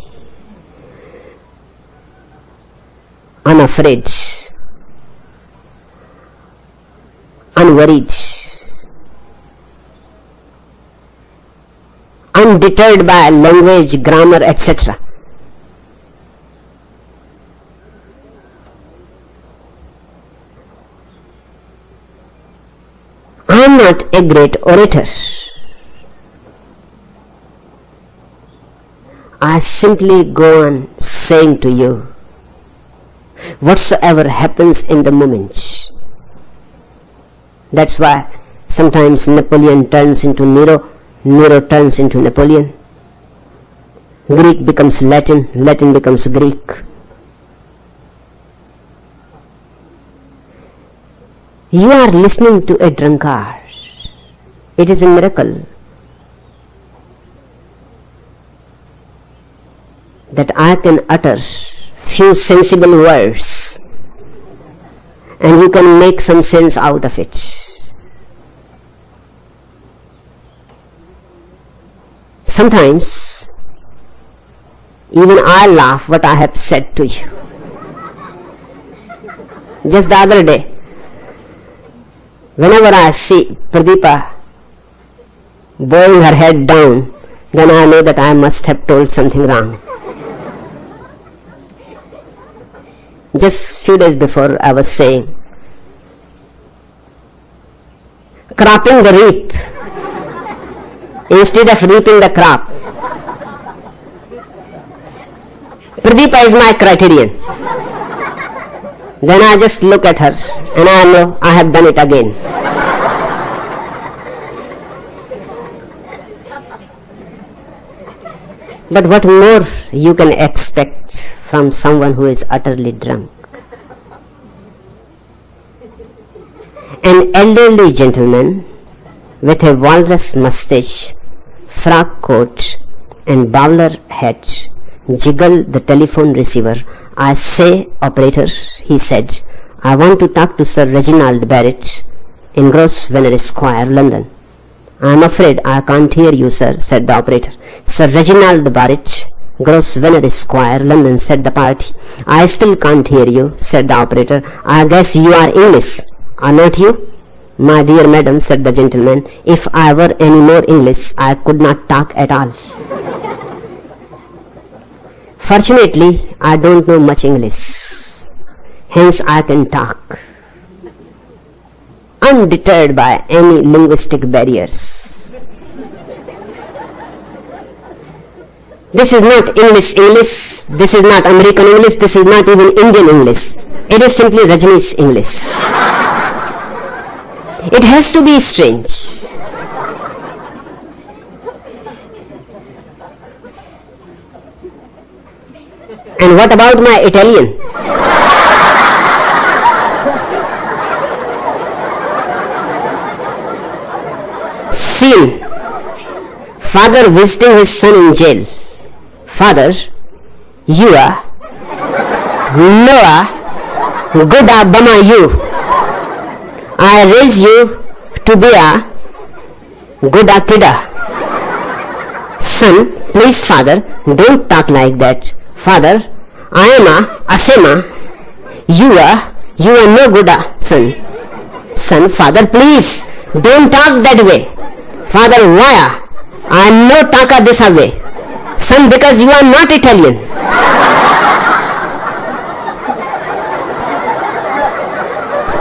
unafraid, unworried, undeterred by language, grammar, etc. I am not a great orator. I simply go on saying to you whatsoever happens in the moment. That's why sometimes Napoleon turns into Nero, Nero turns into Napoleon. Greek becomes Latin, Latin becomes Greek. You are listening to a drunkard. It is a miracle that I can utter few sensible words and you can make some sense out of it. Sometimes even I laugh what I have said to you. Just the other day, whenever I see Pradeepa bowing her head down, then I know that I must have told something wrong. Just few days before I was saying, cropping the reap instead of reaping the crop. Pradeepa is my criterion. Then I just look at her and I know I have done it again. But what more you can expect from someone who is utterly drunk? An elderly gentleman with a walrus mustache, frock coat and bowler hat jiggled the telephone receiver. I say, operator, he said, I want to talk to Sir Reginald Barrett in Grosvenor Square, London. I am afraid I can't hear you, sir, said the operator. Sir Reginald Barrett, Grosvenor Square, London, said the party. I still can't hear you, said the operator. I guess you are English, are not you? My dear madam, said the gentleman, if I were any more English, I could not talk at all. Fortunately, I don't know much English, hence I can talk, undeterred by any linguistic barriers. This is not English, this is not American English, this is not even Indian English. It is simply Rajni's English. It has to be strange. And what about my Italian? Scene: father visiting his son in jail. Father, you are Noah, good Abama you. I raise you to be a good akida. Son, please father, don't talk like that. Father, I am a asema. You are no good son. Son, father, please don't talk that way. Father, why? I am no taka this way. Son, because you are not Italian.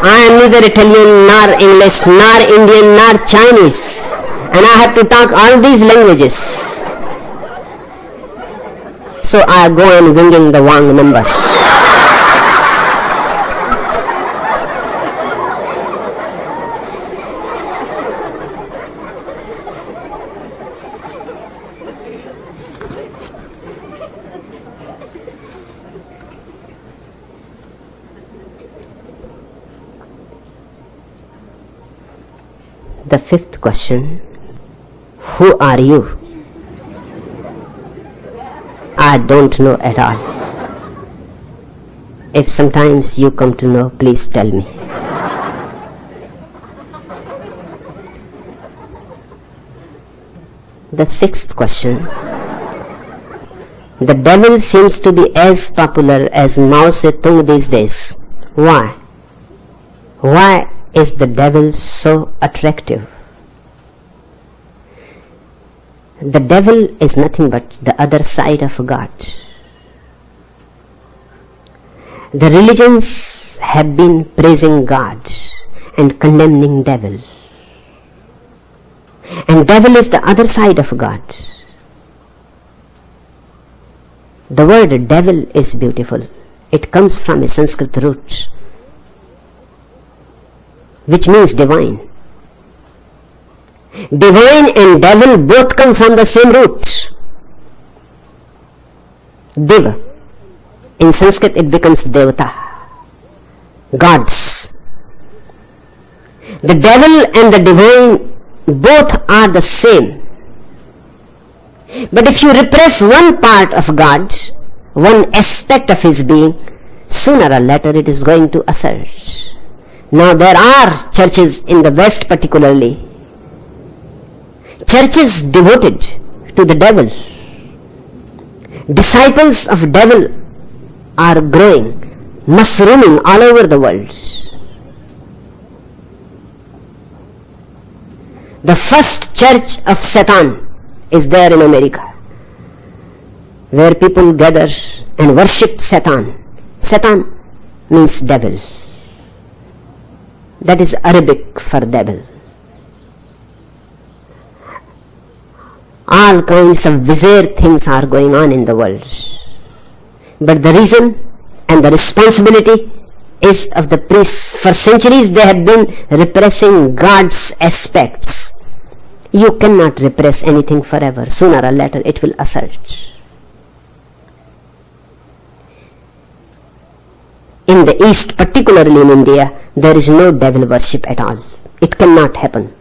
I am neither Italian, nor English, nor Indian, nor Chinese. And I have to talk all these languages. So I go on winging the wrong number. The fifth question, who are you? I don't know at all. If sometimes you come to know, please tell me. The sixth question, the devil seems to be as popular as Mao Zedong these days. Why? Why is the devil so attractive? The devil is nothing but the other side of God. The religions have been praising God and condemning devil. And devil is the other side of God. The word devil is beautiful. It comes from a Sanskrit root, which means divine. Divine and devil both come from the same root. Deva. In Sanskrit it becomes Devata, gods. The devil and the divine both are the same. But if you repress one part of God, one aspect of his being, sooner or later it is going to assert. Now there are churches in the West particularly, churches devoted to the devil. Disciples of devil are growing, mushrooming all over the world. The first church of Satan is there in America, where people gather and worship Satan. Satan means devil. That is Arabic for devil. All kinds of bizarre things are going on in the world. But the reason and the responsibility is of the priests. For centuries they have been repressing God's aspects. You cannot repress anything forever. Sooner or later it will assert. In the East, particularly in India, there is no devil worship at all. It cannot happen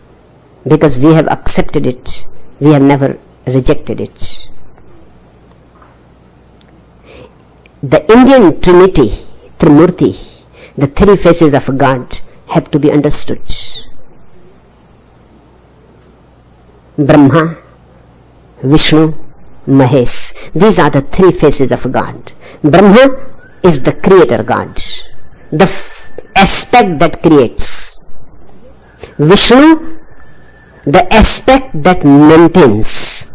because we have accepted it. We have never rejected it. The Indian Trinity, Trimurti, the three faces of God have to be understood. Brahma, Vishnu, Mahesh. These are the three faces of God. Brahma is the creator God, the aspect that creates. Vishnu, the aspect that maintains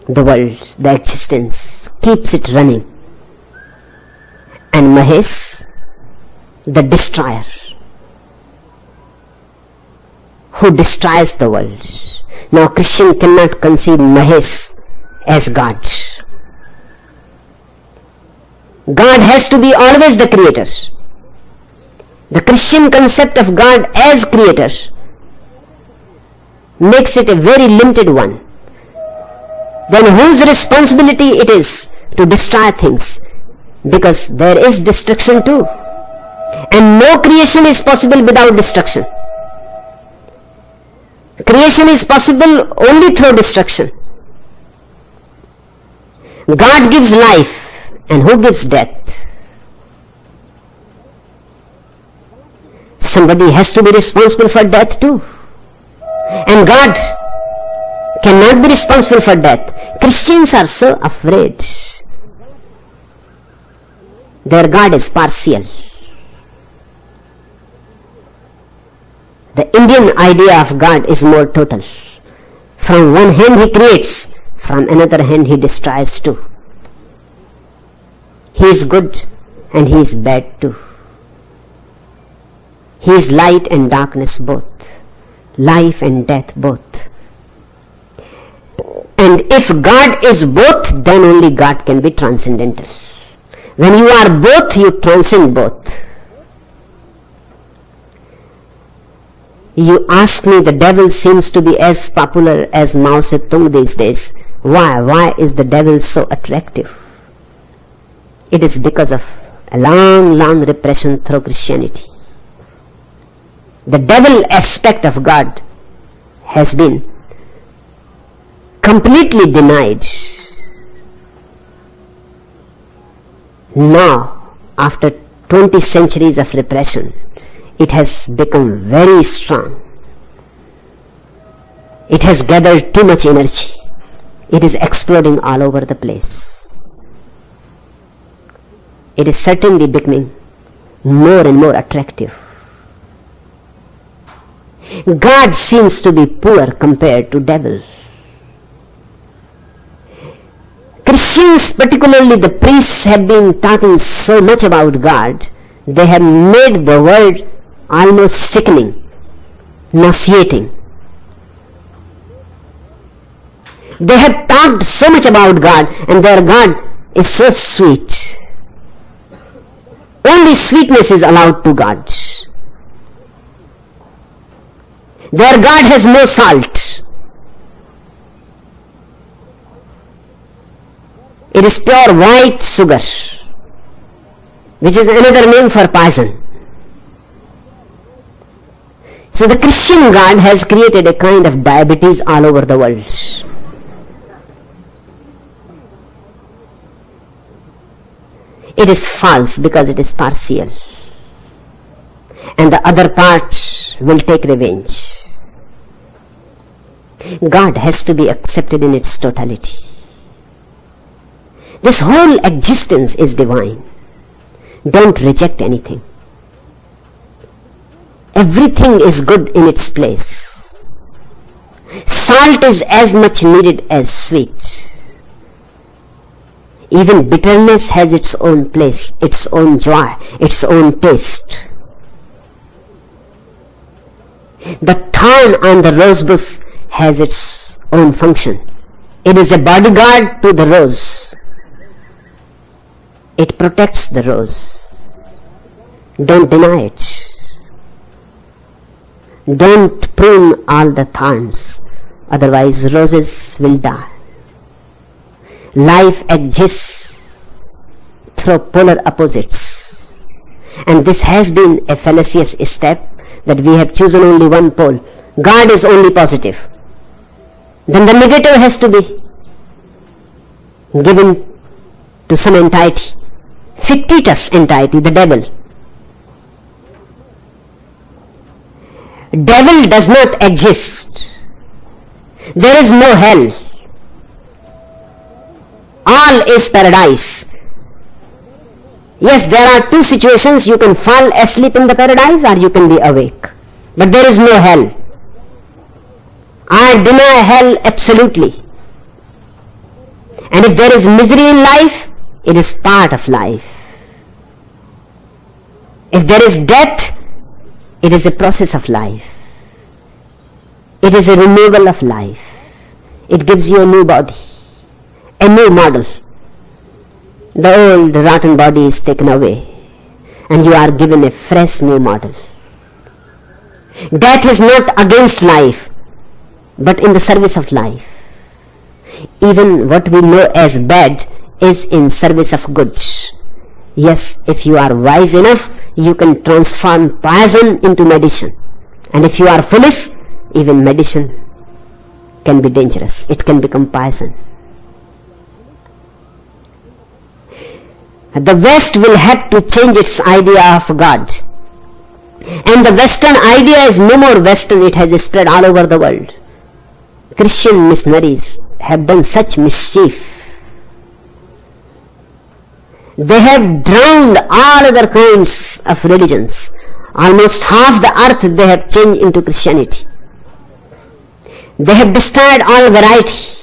the world, the existence, keeps it running. And Mahesh, the destroyer, who destroys the world. Now Christian cannot conceive Mahesh as God. God has to be always the creator. The Christian concept of God as creator makes it a very limited one. Then whose responsibility it is to destroy things? Because there is destruction too. And no creation is possible without destruction. Creation is possible only through destruction. God gives life, and who gives death? somebody has to be responsible for death too. And God cannot be responsible for death. Christians are so afraid. Their God is partial. The Indian idea of God is more total. From one hand he creates, from another hand he destroys too. He is good and he is bad too. He is light and darkness both, life and death both. And if God is both, then only God can be transcendental. When you are both, you transcend both. You ask me, the devil seems to be as popular as Mao Zedong these days. Why? Why is the devil so attractive? It is because of a long repression through Christianity. The devil aspect of God has been completely denied. Now, after 20 centuries of repression, it has become very strong. It has gathered too much energy. It is exploding all over the place. It is certainly becoming more and more attractive. God seems to be poor compared to devil. Christians, particularly the priests, have been talking so much about God, they have made the world almost sickening, nauseating. They have talked so much about God, and their God is so sweet. Only sweetness is allowed to God. Their God has no salt. It is pure white sugar, which is another name for poison. So the Christian God has created a kind of diabetes all over the world. It is false because it is partial, and the other part will take revenge. God has to be accepted in its totality. This whole existence is divine. Don't reject anything. Everything is good in its place. Salt is as much needed as sweet. Even bitterness has its own place, its own joy, its own taste. The thorn on the rose bush has its own function. It is a bodyguard to the rose. It protects the rose. Don't deny it. Don't prune all the thorns, otherwise roses will die. Life exists through polar opposites, and this has been a fallacious step that we have chosen only one pole. God is only positive. Then the negative has to be given to some entity, fictitious entity, the devil. Devil does not exist. There is no hell. All is paradise. Yes, there are two situations. You can fall asleep in the paradise or you can be awake. But there is no hell. I deny hell absolutely. And if there is misery in life, it is part of life. If there is death, it is a process of life. It is a removal of life. It gives you a new body, a new model. The old rotten body is taken away and you are given a fresh new model. Death is not against life, but in the service of life. Even what we know as bad is in service of good. Yes, if you are wise enough, you can transform poison into medicine. And if you are foolish, even medicine can be dangerous. It can become poison. The West will have to change its idea of God. And the Western idea is no more Western, it has spread all over the world. Christian missionaries have done such mischief. They have drowned all other kinds of religions. Almost half the earth they have changed into Christianity. They have destroyed all variety.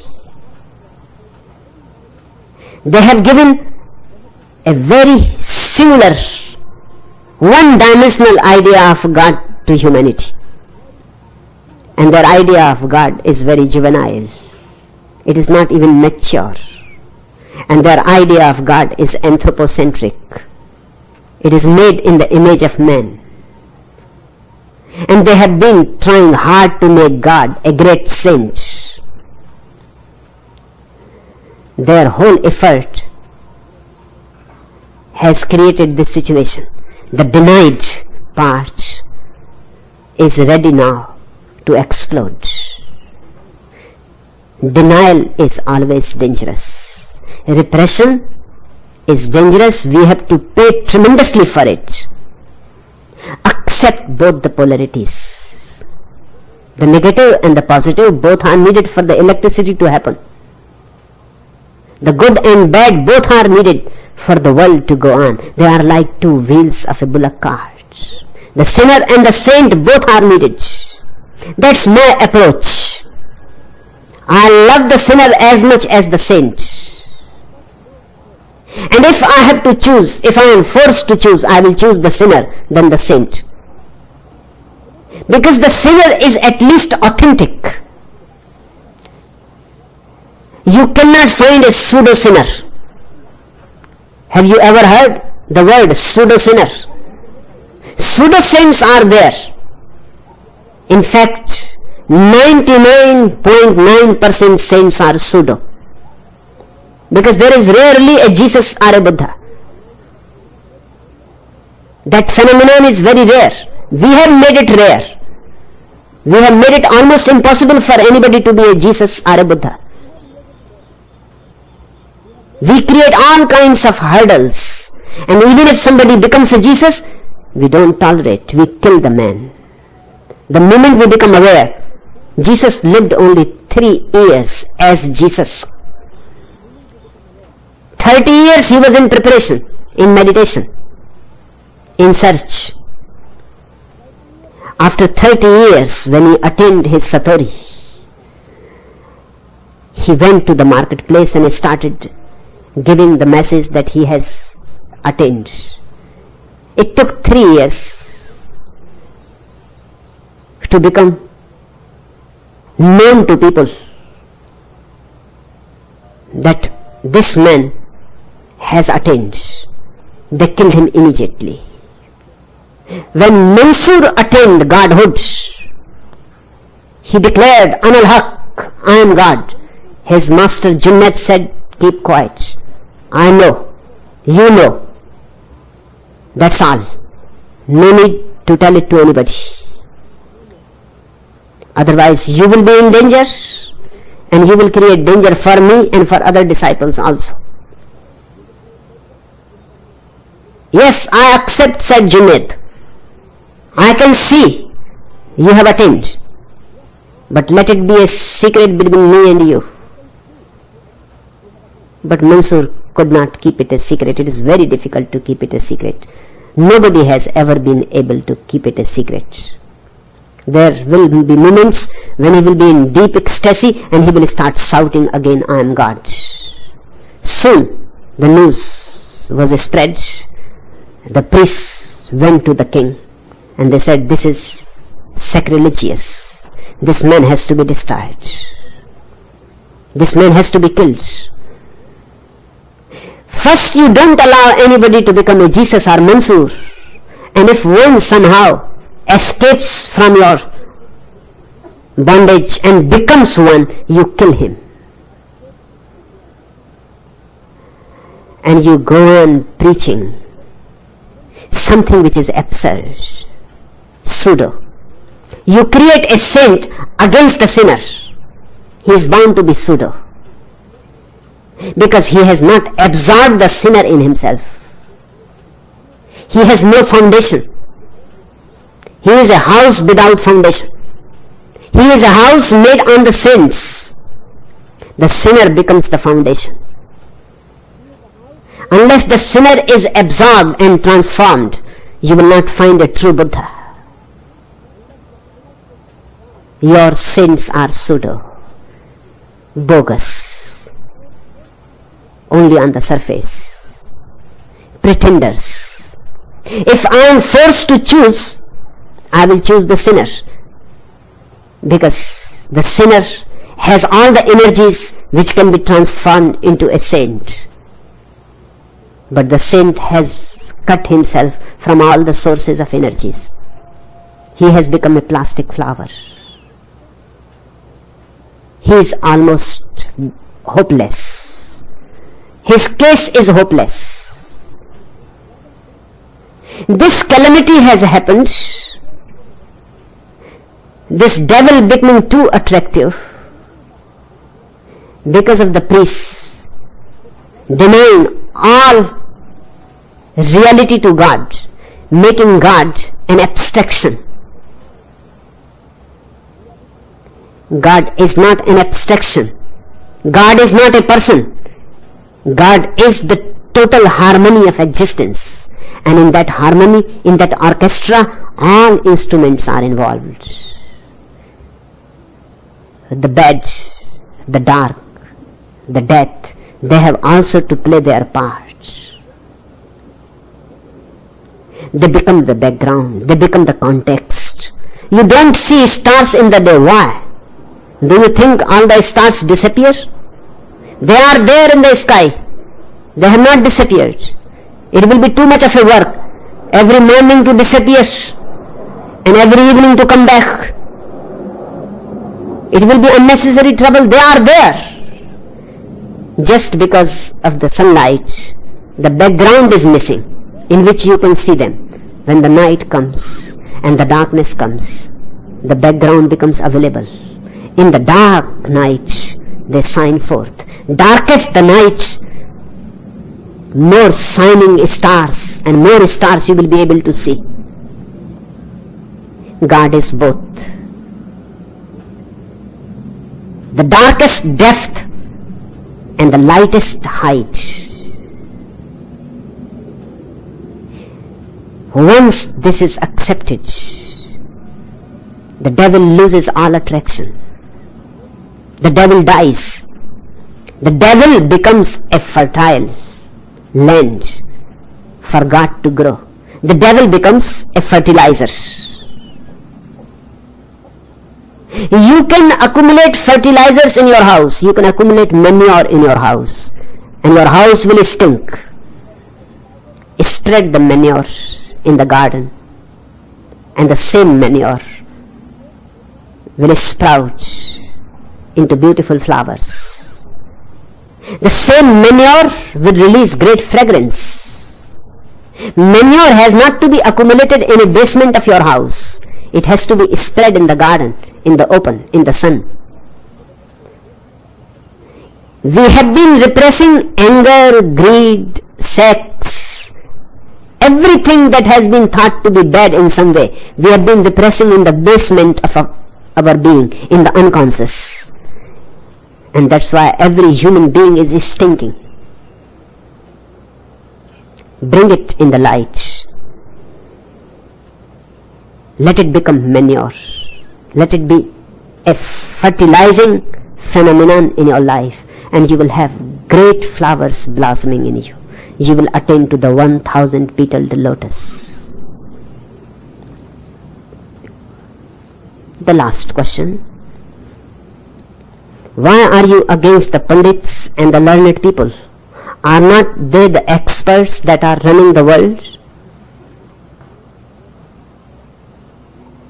They have given a very singular, one-dimensional idea of God to humanity. And their idea of God is very juvenile. It is not even mature. And their idea of God is anthropocentric. It is made in the image of man. And they have been trying hard to make God a great saint. Their whole effort has created this situation. The denied part is ready now to explode. Denial is always dangerous. Repression is dangerous. We have to pay tremendously for it. Accept both the polarities. The negative and the positive both are needed for the electricity to happen. The good and bad both are needed for the world to go on. They are like two wheels of a bullock cart. The sinner and the saint both are needed. That's my approach. I love the sinner as much as the saint. And if I have to choose, if I am forced to choose, I will choose the sinner than the saint. Because the sinner is at least authentic. You cannot find a pseudo-sinner. Have you ever heard the word pseudo-sinner? Pseudo-saints are there. In fact, 99.9% saints are pseudo. Because there is rarely a Jesus or a Buddha. That phenomenon is very rare. We have made it rare. We have made it almost impossible for anybody to be a Jesus or a Buddha. We create all kinds of hurdles. And even if somebody becomes a Jesus, we don't tolerate. We kill the man. The moment we become aware, Jesus lived only 3 years as Jesus. 30 years he was in preparation, in meditation, in search. After 30 years, when he attained his Satori, he went to the marketplace and started giving the message that he has attained. It took 3 years to become known to people that this man has attained. They killed him immediately. When Mansur attained godhood, he declared, Anal Haq, I am God. His master Junaid said, keep quiet. I know, you know. That's all. No need to tell it to anybody. Otherwise you will be in danger, and you will create danger for me and for other disciples also. Yes, I accept, said Junaid. I can see you have attained, but let it be a secret between me and you. But Mansur could not keep it a secret. It is very difficult to keep it a secret. Nobody has ever been able to keep it a secret. There will be moments when he will be in deep ecstasy and he will start shouting again, I am God. Soon the news was spread. The priests went to the king and they said, this is sacrilegious. This man has to be destroyed. This man has to be killed. First, you don't allow anybody to become a Jesus or Mansur. And if one somehow escapes from your bondage and becomes one, you kill him. And you go on preaching something which is absurd, pseudo. You create a saint against the sinner. He is bound to be pseudo, because he has not absorbed the sinner in himself. He has no foundation. He is a house without foundation. He is a house made on the sins. The sinner becomes the foundation. Unless the sinner is absorbed and transformed, you will not find a true Buddha. Your sins are pseudo, bogus, only on the surface, pretenders. If I am forced to choose, I will choose the sinner, because the sinner has all the energies which can be transformed into a saint. But the saint has cut himself from all the sources of energies. He has become a plastic flower. He is almost hopeless. His case is hopeless. This calamity has happened. This devil becoming too attractive because of the priests denying all reality to God, making God an abstraction. God is not an abstraction. God is not a person. God is the total harmony of existence. And in that harmony, in that orchestra, all instruments are involved. The bad, the dark, the death, they have also to play their part. They become the background, they become the context. You don't see stars in the day. Why? Do you think all the stars disappear? They are there in the sky. They have not disappeared. It will be too much of a work every morning to disappear and every evening to come back. It will be unnecessary trouble. They are there. Just because of the sunlight, the background is missing in which you can see them. When the night comes and the darkness comes, the background becomes available. In the dark night, they shine forth. Darkest the night, more shining stars and more stars you will be able to see. God is both. The darkest depth and the lightest height. Once this is accepted, the devil loses all attraction. The devil dies. The devil becomes a fertile land for God to grow. The devil becomes a fertilizer. You can accumulate fertilizers in your house. You can accumulate manure in your house. And your house will stink. Spread the manure in the garden. And the same manure will sprout into beautiful flowers. The same manure will release great fragrance. Manure has not to be accumulated in a basement of your house. It has to be spread in the garden, in the open, in the sun. We have been repressing anger, greed, sex, everything that has been thought to be bad in some way. We have been repressing in the basement of our being, in the unconscious. And that's why every human being is stinking. Bring it in the light. Let it become manure. Let it be a fertilizing phenomenon in your life, and you will have great flowers blossoming in you. You will attain to the 1,000 petaled lotus. The last question. Why are you against the Pandits and the learned people? Are not they the experts that are running the world?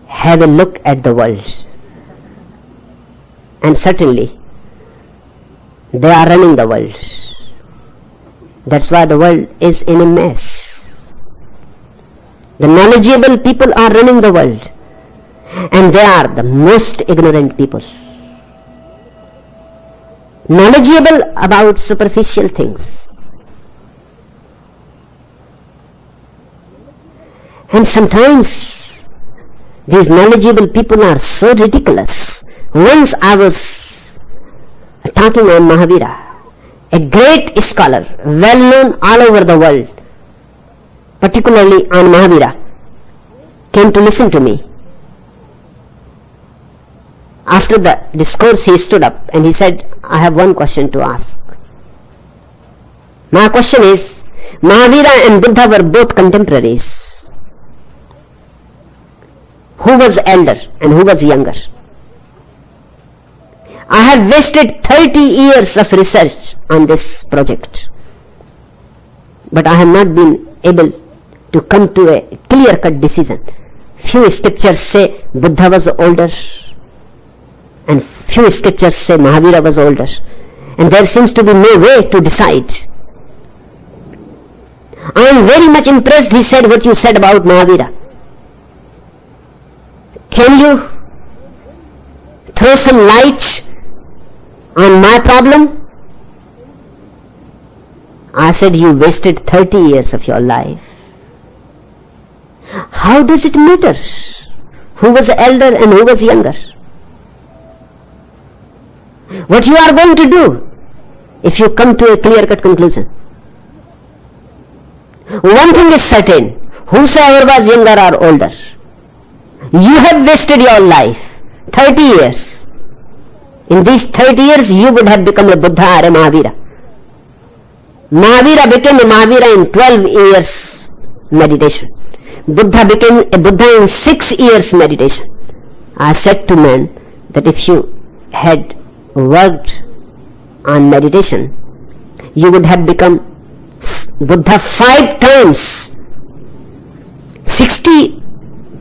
Have a look at the world. And certainly, they are running the world. That's why the world is in a mess. The knowledgeable people are running the world. And they are the most ignorant people. Knowledgeable about superficial things. And sometimes These knowledgeable people are so ridiculous. Once I was talking on Mahavira, a great scholar, well known all over the world, particularly on Mahavira, came to listen to me. After the discourse, he stood up and he said, I have one question to ask. My question is, Mahavira and Buddha were both contemporaries. Who was elder and who was younger? I have wasted 30 years of research on this project, but I have not been able to come to a clear-cut decision. Few scriptures say Buddha was older and few scriptures say Mahavira was older, and there seems to be no way to decide. I am very much impressed, he said, what you said about Mahavira. Can you throw some light on my problem? I said, you wasted 30 years of your life. How does it matter who was elder and who was younger? What you are going to do if you come to a clear-cut conclusion? One thing is certain, whosoever was younger or older, you have wasted your life, 30 years. In these 30 years, you would have become a Buddha or a Mahavira. Mahavira became a Mahavira in 12 years meditation. Buddha became a Buddha in 6 years meditation. I said to man that if you had worked on meditation, you would have become Buddha 5 times.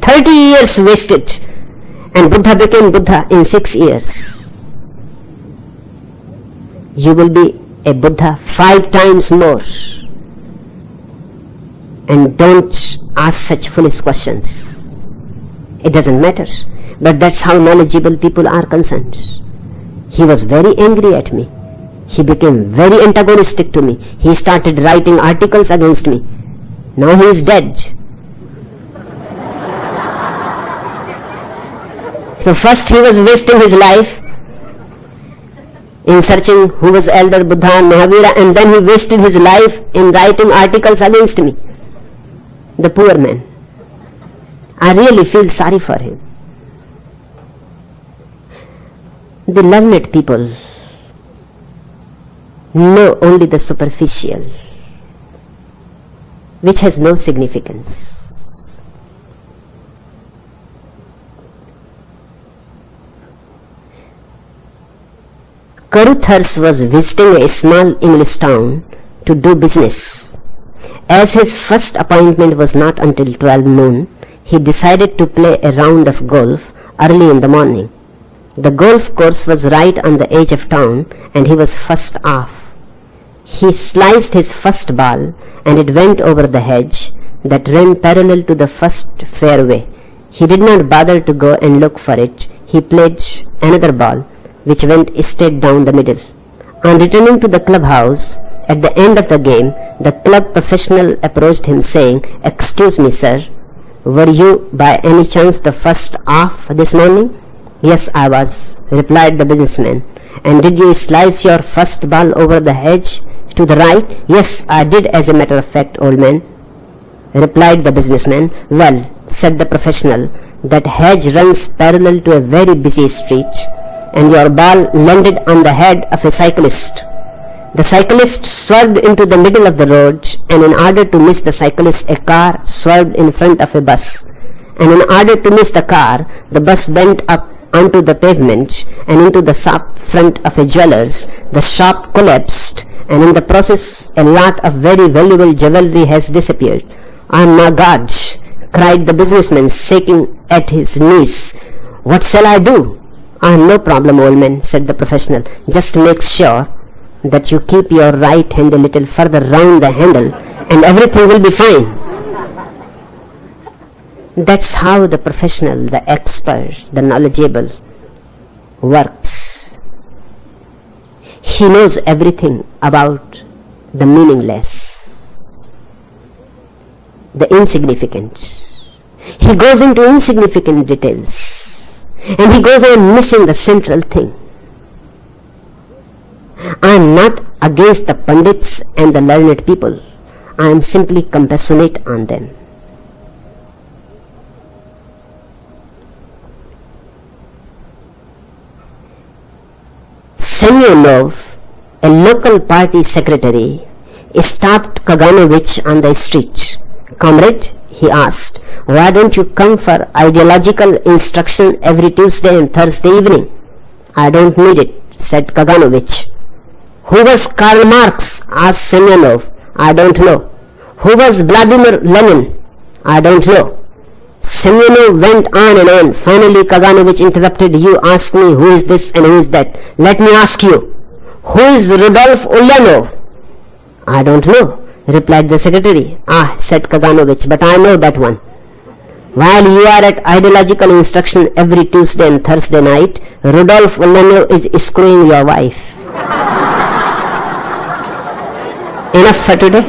30 years wasted, and Buddha became Buddha in 6 years. You will be a Buddha 5 times more. And don't ask such foolish questions. It doesn't matter. But that's how knowledgeable people are concerned. He was very angry at me. He became very antagonistic to me. He started writing articles against me. Now he is dead. So first he was wasting his life in searching who was elder, Buddha and Mahavira, and then he wasted his life in writing articles against me. The poor man. I really feel sorry for him. The learned people know only the superficial, which has no significance. Karuthars was visiting a small English town to do business. As his first appointment was not until 12 noon, he decided to play a round of golf early in the morning. The golf course was right on the edge of town and he was first off. He sliced his first ball and it went over the hedge that ran parallel to the first fairway. He did not bother to go and look for it. He played another ball which went straight down the middle. On returning to the clubhouse, at the end of the game, the club professional approached him saying, "Excuse me, sir, were you by any chance the first off this morning?" "Yes, I was," replied the businessman. "And did you slice your first ball over the hedge to the right?" "Yes, I did, as a matter of fact, old man," replied the businessman. "Well," said the professional, "that hedge runs parallel to a very busy street, and your ball landed on the head of a cyclist. The cyclist swerved into the middle of the road, and in order to miss the cyclist, a car swerved in front of a bus. And in order to miss the car, the bus bent up onto the pavement and into the shop front of a jeweler's. The shop collapsed, and in the process, a lot of very valuable jewelry has disappeared." "Oh my God!" cried the businessman, shaking at his knees. "What shall I do?" "No problem, old man," said the professional. "Just make sure that you keep your right hand a little further round the handle and everything will be fine." That's how the professional, the expert, the knowledgeable works. He knows everything about the meaningless, the insignificant. He goes into insignificant details, and he goes on missing the central thing. I am not against the Pandits and the learned people. I am simply compassionate on them. Semyonov, a local party secretary, stopped Kaganovich on the street. "Comrade," he asked, "why don't you come for ideological instruction every Tuesday and Thursday evening?" "I don't need it," said Kaganovich. "Who was Karl Marx?" asked Semyonov. "I don't know." "Who was Vladimir Lenin?" "I don't know." Semyonov went on and on. Finally Kaganovich interrupted. "You ask me who is this and who is that. Let me ask you, who is Rudolf Ulyanov?" "I don't know," replied the secretary. "Ah," said Kaganovich, "but I know that one. While you are at ideological instruction every Tuesday and Thursday night, Rudolf Ulyanov is screwing your wife." Enough for today.